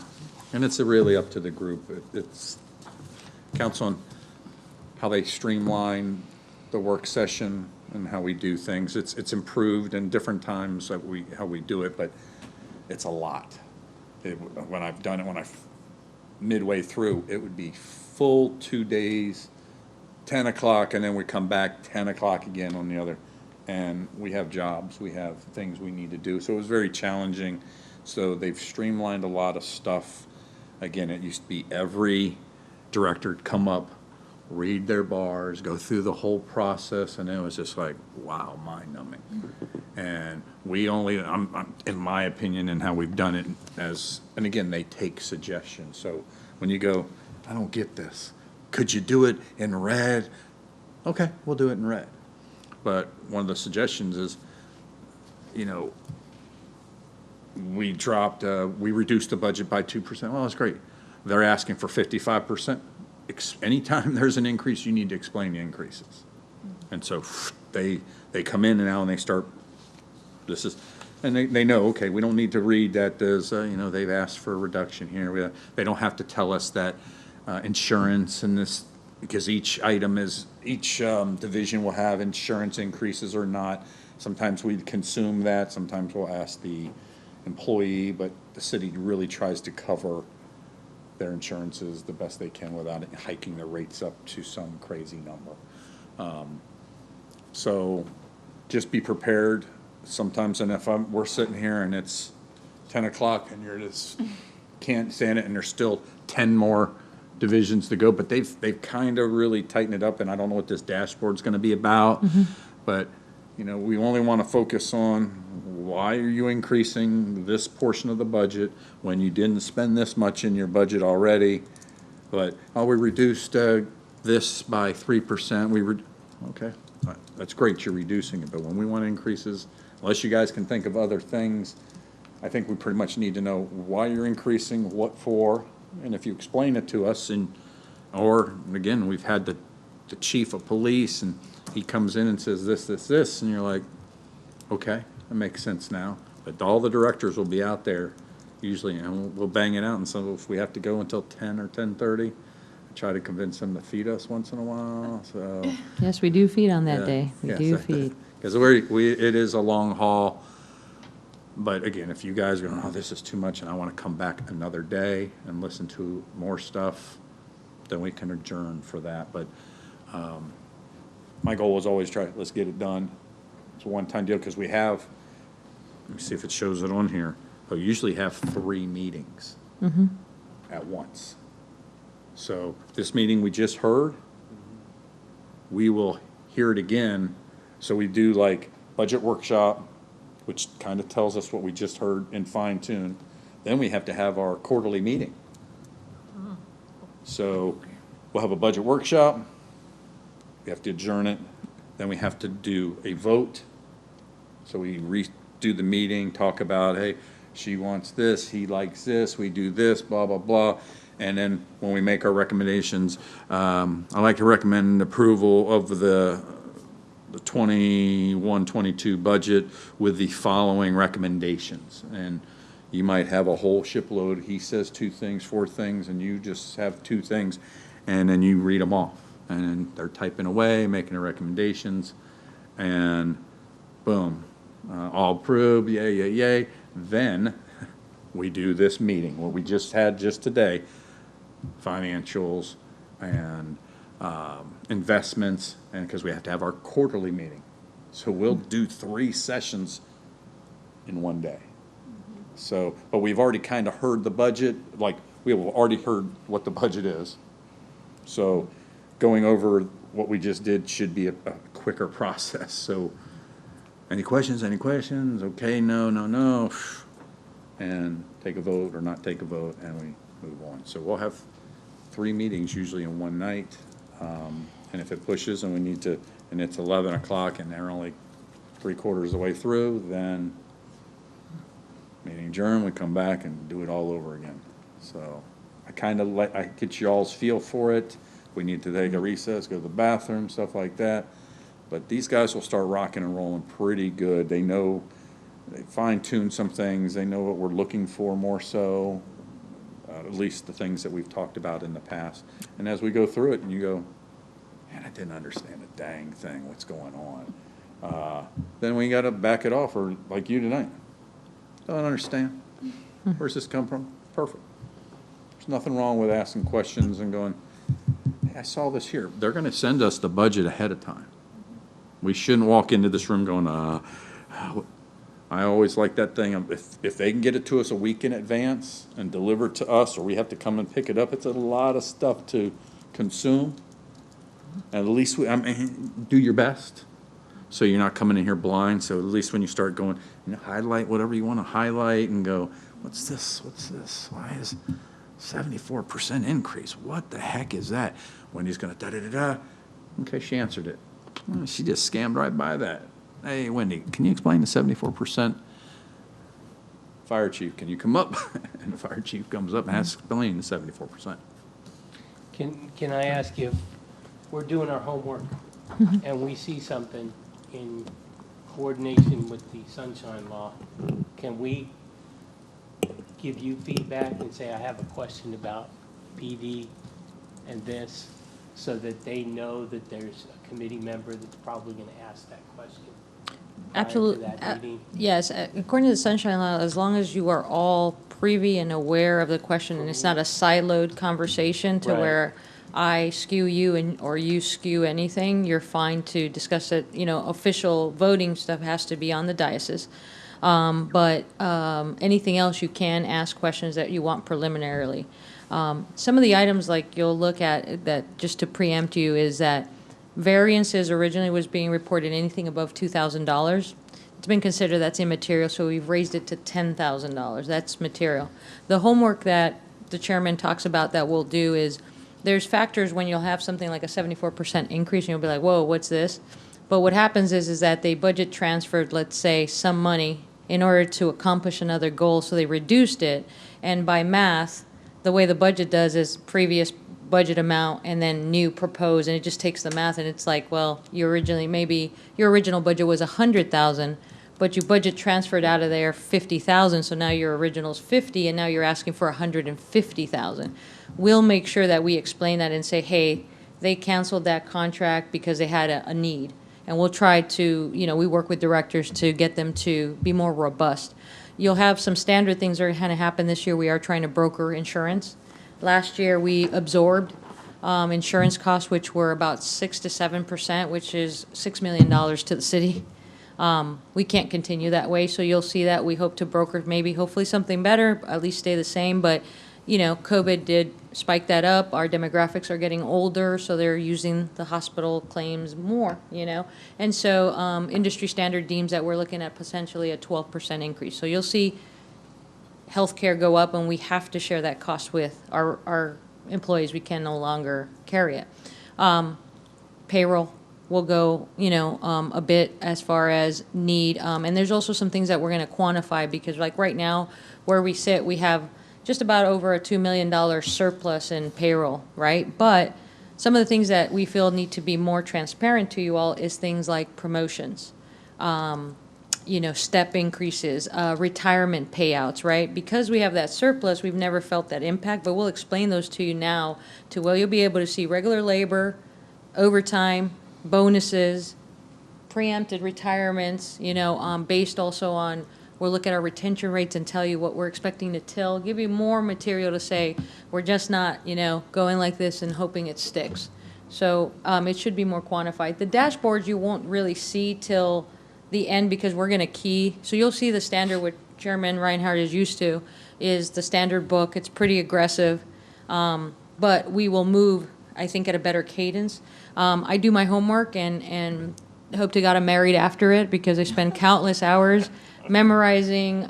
and it's really up to the group. It's counts on how they streamline the work session and how we do things. It's improved in different times that how we do it, but it's a lot. When I've done it, midway through, it would be full 2 days, 10 o'clock, and then we come back 10 o'clock again on the other. And we have jobs, we have things we need to do. So it was very challenging. So they've streamlined a lot of stuff. Again, it used to be every director would come up, read their bars, go through the whole process, and it was just like, wow, mind-numbing. And we only, in my opinion, and how we've done it and again, they take suggestions. So when you go, I don't get this, could you do it in red? Okay, we'll do it in red. But one of the suggestions is, we reduced the budget by 2%. Well, that's great. They're asking for 55%. Anytime there's an increase, you need to explain the increases. And so they come in and now and they start, and they know, okay, we don't need to read that there's, they've asked for a reduction here. They don't have to tell us that insurance and this, because each division will have insurance increases or not. Sometimes we consume that, sometimes we'll ask the employee, but the city really tries to cover their insurances the best they can without hiking the rates up to some crazy number. So just be prepared sometimes, and if we're sitting here and it's 10 o'clock and you're just can't stand it, and there's still 10 more divisions to go, but they've kind of really tightened it up, and I don't know what this dashboard's going to be about, but we only want to focus on why are you increasing this portion of the budget when you didn't spend this much in your budget already, but we reduced this by 3%. Okay, that's great, you're reducing it, but when we want increases, unless you guys can think of other things, I think we pretty much need to know why you're increasing, what for. And if you explain it to us, or again, we've had the chief of police, and he comes in and says this, and you're like, okay, that makes sense now. But all the directors will be out there usually, and we'll bang it out. And so if we have to go until 10 or 10:30, I try to convince them to feed us once in a while. So Yes, we do feed on that yeah, day. We yes, do feed. because it is a long haul. But again, if you guys are going, oh, this is too much, and I want to come back another day and listen to more stuff, then we can adjourn for that. But my goal was always let's get it done. It's a one-time deal, because let me see if it shows it on here. I usually have 3 meetings at once. So this meeting we just heard, we will hear it again. So we do like budget workshop, which kind of tells us what we just heard in fine tune. Then we have to have our quarterly meeting. So we'll have a budget workshop, we have to adjourn it, then we have to do a vote. So we redo the meeting, talk about, hey, she wants this, he likes this, we do this, blah, blah, blah. And then when we make our recommendations, I like to recommend approval of the 21-22 budget with the following recommendations. And you might have a whole shipload. He says 2 things, 4 things, and you just have 2 things, and then you read them off. And then they're typing away, making their recommendations, and boom, all approved, yay, yay, yay. Then we do this meeting, what we just had just today, financials and investments, and because we have to have our quarterly meeting. So we'll do 3 sessions in one day. So, but we've already kind of heard the budget, like, we have already heard what the budget is. So going over what we just did should be a quicker process. So any questions, okay, no, no, no, and take a vote or not take a vote, and we move on. So we'll have 3 meetings usually in one night, and if it pushes and we need to, and it's 11 o'clock and they're only 3/4 of the way through, then meeting adjourned, we come back and do it all over again. So I kind of I get y'all's feel for it. We need to take a recess, go to the bathroom, stuff like that. But these guys will start rocking and rolling pretty good. They know, they fine-tune some things. They know what we're looking for more so, at least the things that we've talked about in the past. And as we go through it and you go, man, I didn't understand a dang thing, what's going on. Then we got to back it off, or like you tonight. Don't understand. Where's this come from? Perfect. There's nothing wrong with asking questions and going, hey, I saw this here. They're going to send us the budget ahead of time. We shouldn't walk into this room going, I always like that thing. If they can get it to us a week in advance and deliver it to us, or we have to come and pick it up, it's a lot of stuff to consume. And at least do your best, so you're not coming in here blind. So at least when you start going, highlight whatever you want to highlight and go, what's this? What's this? Why is 74% increase? What the heck is that? Wendy's going to da-da-da-da. Okay, she answered it. Well, she just scammed right by that. Hey, Wendy, can you explain the 74%? Fire chief, can you come up? And the fire chief comes up and has to explain the 74%. Can I ask you, if we're doing our homework and we see something in coordination with the Sunshine Law, can we give you feedback and say, I have a question about PD and this, so that they know that there's a committee member that's probably going to ask that question prior to Absolutely. that meeting? Yes, according to the Sunshine Law, as long as you are all privy and aware of the question, and it's not a siloed conversation to Right. where I skew you or you skew anything, you're fine to discuss it. Official voting stuff has to be on the diocese. But anything else, you can ask questions that you want preliminarily. Some of the items, like you'll look at, that just to preempt you, is that variances originally was being reported anything above $2,000. It's been considered that's immaterial, so we've raised it to $10,000. That's material. The homework that the chairman talks about that we'll do is, there's factors when you'll have something like a 74% increase, and you'll be like, whoa, what's this? But what happens is that they budget transferred, let's say, some money in order to accomplish another goal, so they reduced it. And by math, the way the budget does is previous budget amount and then new proposed, and it just takes the math, and it's like, well, maybe your original budget was 100,000, but you budget transferred out of there 50,000, so now your original's 50, and now you're asking for 150,000. We'll make sure that we explain that and say, hey, they canceled that contract because they had a need. And we'll try to, we work with directors to get them to be more robust. You'll have some standard things that are going to happen this year. We are trying to broker insurance. Last year, we absorbed insurance costs, which were about 6 to 7%, which is $6 million to the city. We can't continue that way, so you'll see that. We hope to broker hopefully something better, at least stay the same. But, COVID did spike that up. Our demographics are getting older, so they're using the hospital claims more, And so industry standard deems that we're looking at potentially a 12% increase. So you'll see healthcare go up, and we have to share that cost with our employees. We can no longer carry it. Payroll, will go, a bit as far as need. And there's also some things that we're going to quantify, because like right now, where we sit, we have just about over a $2 million surplus in payroll, right? But some of the things that we feel need to be more transparent to you all is things like promotions, step increases, retirement payouts, right? Because we have that surplus, we've never felt that impact, but we'll explain those to you now to where you'll be able to see regular labor, overtime, bonuses, preempted retirements, based also on, we'll look at our retention rates and tell you what we're expecting to till, give you more material to say, we're just not, going like this and hoping it sticks. So it should be more quantified. The dashboards you won't really see till the end, because we're going to key. So you'll see the standard, what Chairman Reinhardt is used to, is the standard book. It's pretty aggressive, but we will move, I think, at a better cadence. I do my homework and hope to God I'm married after it, because I spend countless hours memorizing,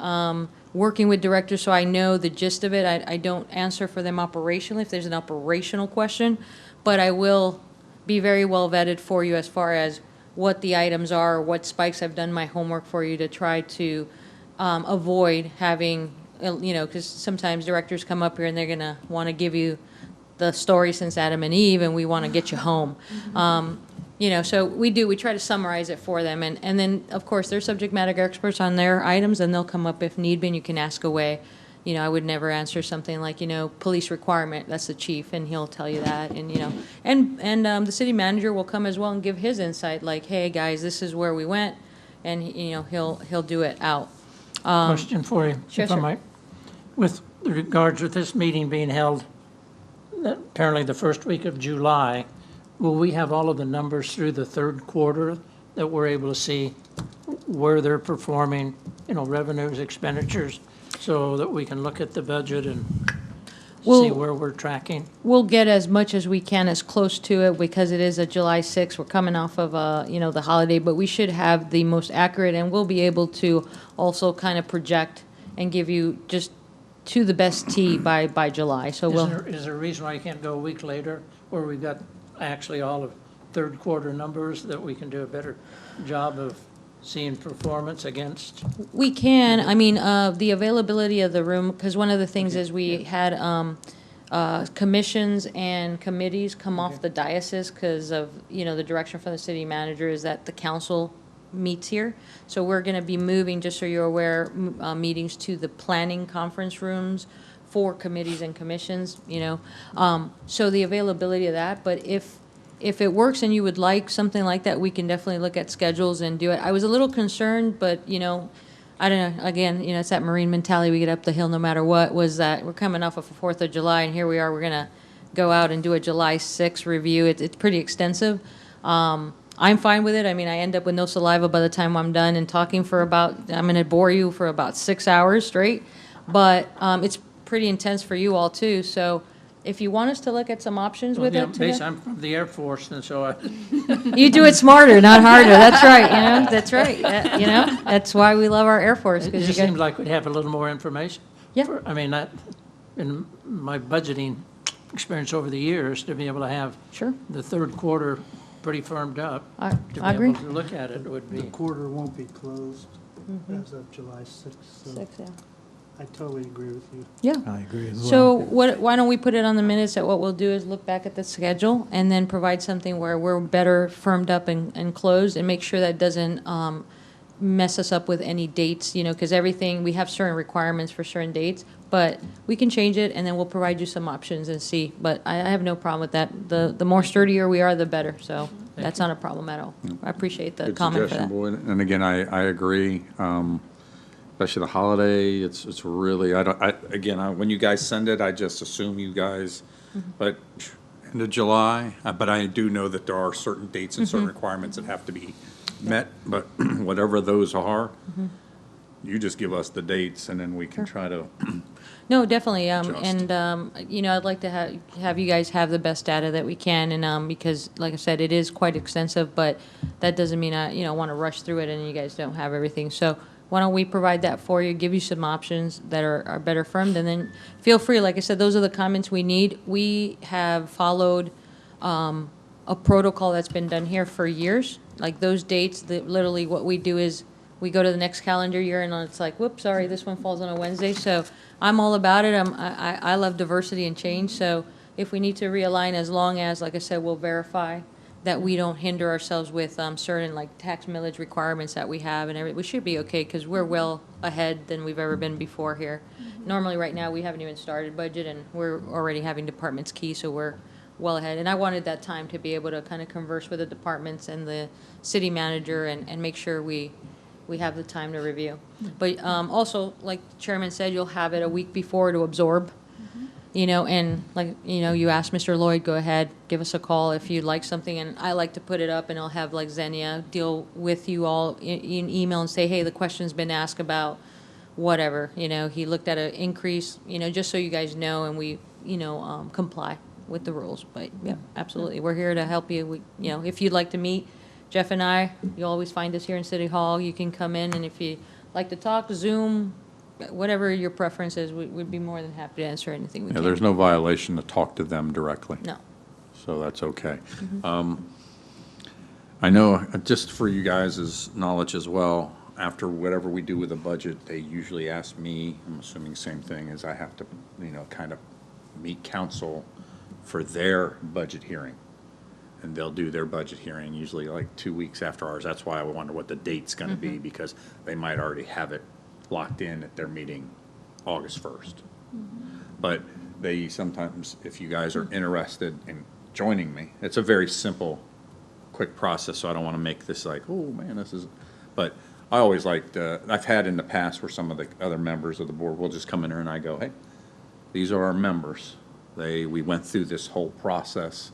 working with directors, so I know the gist of it. I don't answer for them operationally if there's an operational question, but I will be very well vetted for you as far as what the items are, what spikes. I've done my homework for you to try to avoid having, because sometimes directors come up here and they're going to want to give you the story since Adam and Eve, and we want to get you home. So we try to summarize it for them. And then, of course, they're subject matter experts on their items, and they'll come up if need be, and you can ask away. I would never answer something like, police requirement, that's the chief, and he'll tell you that. And, the city manager will come as well and give his insight, like, hey, guys, this is where we went, and, he'll do it out. Question for you, Sure, if I sir. might. With regards with this meeting being held apparently the first week of July, will we have all of the numbers through the third quarter that we're able to see where they're performing, revenues, expenditures, so that we can look at the budget and see Well- where we're tracking? We'll get as much as we can, as close to it, because it is a July 6th. We're coming off of, the holiday, but we should have the most accurate, and we'll be able to also kind of project and give you just to the best T by July. So Is there a reason why you can't go a week later, where we've got actually all of third quarter numbers, that we can do a better job of seeing performance against? we can, the availability of the room, because one of the things is we had commissions and committees come off the diocese because of, the direction from the city manager is that the council meets here. So we're going to be moving, just so you're aware, meetings to the planning conference rooms for committees and commissions, So the availability of that, but if it works and you would like something like that, we can definitely look at schedules and do it. I was a little concerned, but, I don't know, again, it's that Marine mentality, we get up the hill no matter what, was that we're coming off of the 4th of July, and here we are, we're going to go out and do a July 6th review. It's pretty extensive. I'm fine with it. I end up with no saliva by the time I'm done and talking for I'm going to bore you for about 6 hours straight. But it's pretty intense for you all, too. So if you want us to look at some options with it, Basically, I'm from the Air Force, and so you do it smarter, not harder. That's right, that's right. That's why we love our Air Force. it 'Cause just you seems got, like we'd have a little more information. Yeah. In my budgeting experience over the years, to be able to have Sure, the third quarter pretty firmed up, I to I be agree. able to look at it would The be. quarter won't be closed as of July 6th, so 6, yeah. I totally agree with you. Yeah. I agree as well. So why don't we put it on the minutes that what we'll do is look back at the schedule and then provide something where we're better firmed up and closed, and make sure that doesn't mess us up with any dates, because everything, we have certain requirements for certain dates, but we can change it, and then we'll provide you some options and see. But I have no problem with that. The more sturdier we are, the better. So that's not a problem at all. I appreciate the Good comment for suggestion, that. Boyd. And again, I agree. Especially the holiday, it's really, when you guys send it, I just assume you guys, but end of July, but I do know that there are certain dates and certain requirements that have to be met, but whatever those are, you just give us the dates, and then we can try to, No, definitely, Adjust. and, I'd like to have you guys have the best data that we can, and, because, like I said, it is quite extensive, but that doesn't mean I, want to rush through it and you guys don't have everything, so why don't we provide that for you, give you some options that are better firmed, and then feel free, like I said, those are the comments we need. We have followed, a protocol that's been done here for years. Like those dates, literally what we do is we go to the next calendar year and it's like, whoops, sorry, this one falls on a Wednesday. So I'm all about it. I love diversity and change. So if we need to realign, as long as, like I said, we'll verify that we don't hinder ourselves with certain like tax millage requirements that we have and everything, we should be okay because we're well ahead than we've ever been before here. Normally, right now, we haven't even started budget and we're already having departments key, so we're well ahead. And I wanted that time to be able to kind of converse with the departments and the city manager and make sure we have the time to review. But also, like the chairman said, you'll have it a week before to absorb. You know, and like, you know, you asked Mr. Lloyd, go ahead, give us a call if you'd like something. And I like to put it up and I'll have like Xenia deal with you all in email and say, hey, the question's been asked about whatever. You know, he looked at an increase, you know, just so you guys know and we, you know, comply with the rules. But yeah, absolutely. We're here to help you. You know, if you'd like to meet Jeff and I, you always find us here in City Hall. You can come in and if you like to talk, Zoom, whatever your preference is, we'd be more than happy to answer anything we Yeah, can. there's no violation to talk to them directly. No. So that's okay. I know, just for you guys' knowledge as well, after whatever we do with the budget, they usually ask me, I'm assuming same thing, is I have to, you know, kind of meet council for their budget hearing. And they'll do their budget hearing usually like 2 weeks after ours. That's why I wonder what the date's gonna be, because they might already have it locked in at their meeting August 1st. But they sometimes, if you guys are interested in joining me, it's a very simple, quick process, so I don't want to make this like, oh, man, this is, but I always like, I've had in the past where some of the other members of the board will just come in there and I go, hey, these are our members. We went through this whole process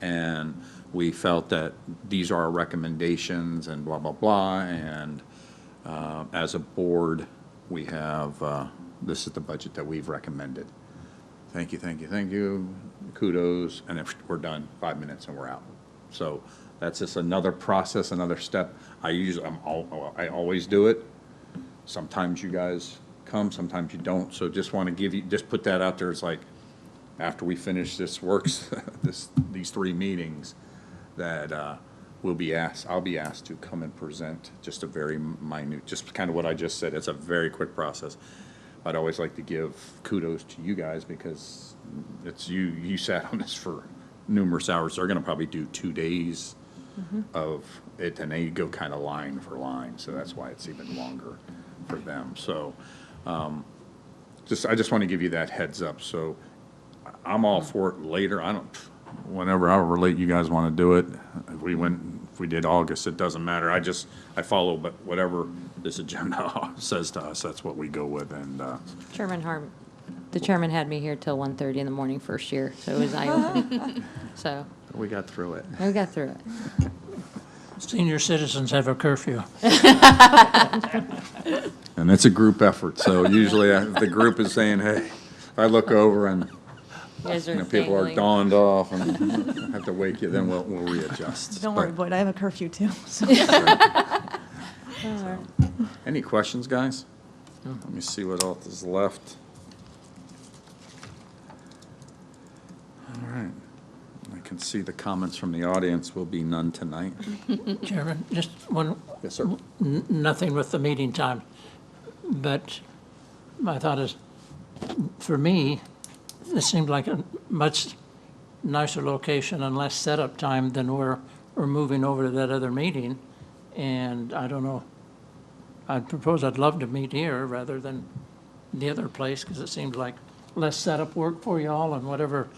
and we felt that these are our recommendations and blah, blah, blah, and as a board, we have, this is the budget that we've recommended. Thank you, thank you, thank you, kudos, and if we're done, 5 minutes and we're out. So that's just another process, another step. I always do it. Sometimes you guys come, sometimes you don't, so just want to give you, just put that out there. It's like, after we finish this works, these 3 meetings, that I'll be asked to come and present just a very minute, just kind of what I just said. It's a very quick process. I'd always like to give kudos to you guys because it's you sat on this for numerous hours. They're gonna probably do 2 days of it, and they go kind of line for line, so that's why it's even longer for them. So I just want to give you that heads up. So I'm all for it later. However late you guys want to do it. If we did August, it doesn't matter. I follow, but whatever this agenda says to us, that's what we go with. And The chairman had me here till 1:30 in the morning first year, so it was eye-opening. So we got through it. we got through it. Senior citizens have a curfew. And it's a group effort. So usually the group is saying, hey, if I look over and You guys are people are dangling. dawned off and have to wake you, then we'll readjust. Don't worry, Boyd, I have a curfew too, so. Any questions, guys? Let me see what else is left. All right. I can see the comments from the audience. Will be none tonight. Chairman, just one, Yes, sir. nothing with the meeting time, but my thought is, for me, this seemed like a much nicer location and less setup time than we're moving over to that other meeting. And I don't know, I'd love to meet here rather than the other place, because it seems like less setup work for you all and whatever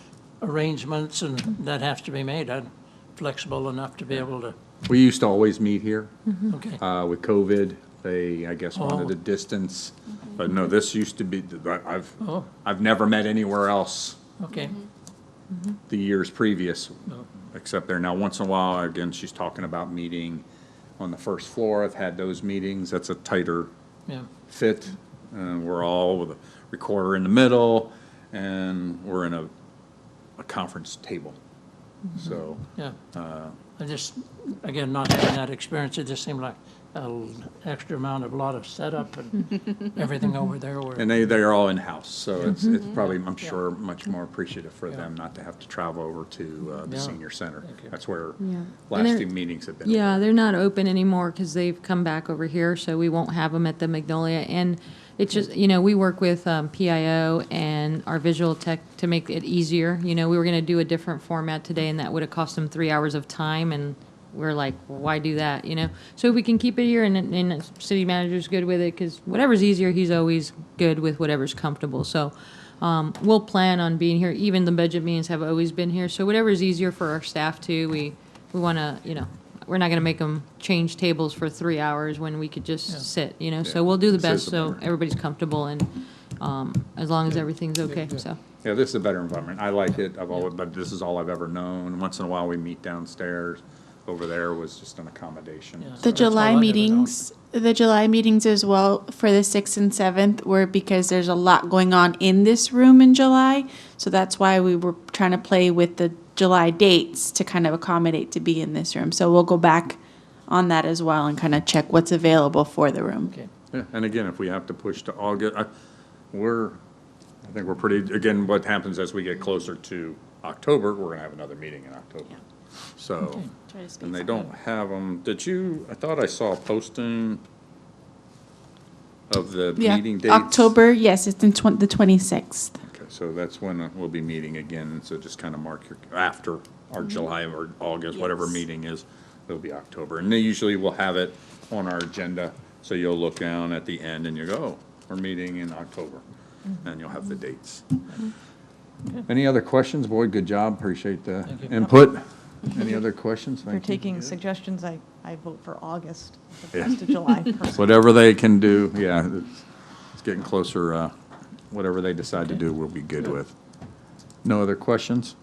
arrangements and that has to be made. I'm flexible enough to be able to, We used to always meet here. okay. With COVID, they, I guess, wanted a Oh. distance. But no, this used to be, Oh, I've never met anywhere else okay. the years previous, Oh. except there. Now, once in a while, again, she's talking about meeting on the first floor. I've had those meetings. That's a tighter Yeah, fit. We're all with a recorder in the middle, and we're in a conference table. So, yeah. I just, again, not having that experience, it just seemed like an extra amount of lot of setup and everything over there. And they are all in-house, so it's probably, I'm sure, much more appreciative for them not to have to travel over to the Yeah. senior center. Thank you. That's where Yeah. last And they're- few meetings have been. Yeah, they're not open anymore because they've come back over here, so we won't have them at the Magnolia. And it's just, we work with PIO and our visual tech to make it easier. We were going to do a different format today, and that would have cost them 3 hours of time, and we're like, well, why do that, So if we can keep it here, and the city manager's good with it, because whatever's easier, he's always good with whatever's comfortable. So we'll plan on being here. Even the budget meetings have always been here. So whatever's easier for our staff too, we want to, we're not going to make them change tables for 3 hours when we could just sit, So we'll do the This is best a so better- everybody's comfortable and as long as everything's okay, so. Yeah, this is a better environment. I like it. But this is all I've ever known. Once in a while, we meet downstairs. Over there was just an accommodation. Yeah. So- The That's all July I've ever meetings, the July meetings as well for the 6th and 7th were because there's a lot going on in this room in July. So that's why we were trying to play with the July dates to kind of accommodate to be in this room. So we'll go back on that as well and kind of check what's available for the room. Okay. Yeah, and again, if we have to push to August, I think we're pretty, again, what happens as we get closer to October, we're gonna have another meeting in October. So, Try to space and they it don't have them, I thought I saw a posting of the Yeah, meeting dates. October, yes, it's in the 26th. Okay, so that's when we'll be meeting again, so just kind of mark after our July or August, whatever Yes. meeting is, it'll be October. And they usually will have it on our agenda, so you'll look down at the end and you go, oh, we're meeting in October, and you'll have the dates. Any other questions? Boyd, good job, appreciate the Thank you. input. Any other questions? For Thank you. taking suggestions, I vote for August, the Yeah. 1st of July. personally. Whatever they can do, yeah, it's getting closer, whatever they decide to do, we'll be good with. No other questions?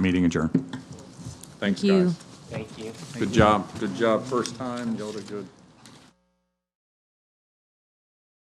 Meeting adjourned. Thanks, Thank you. guys. Thank you. Good job, first time, Yoda, good.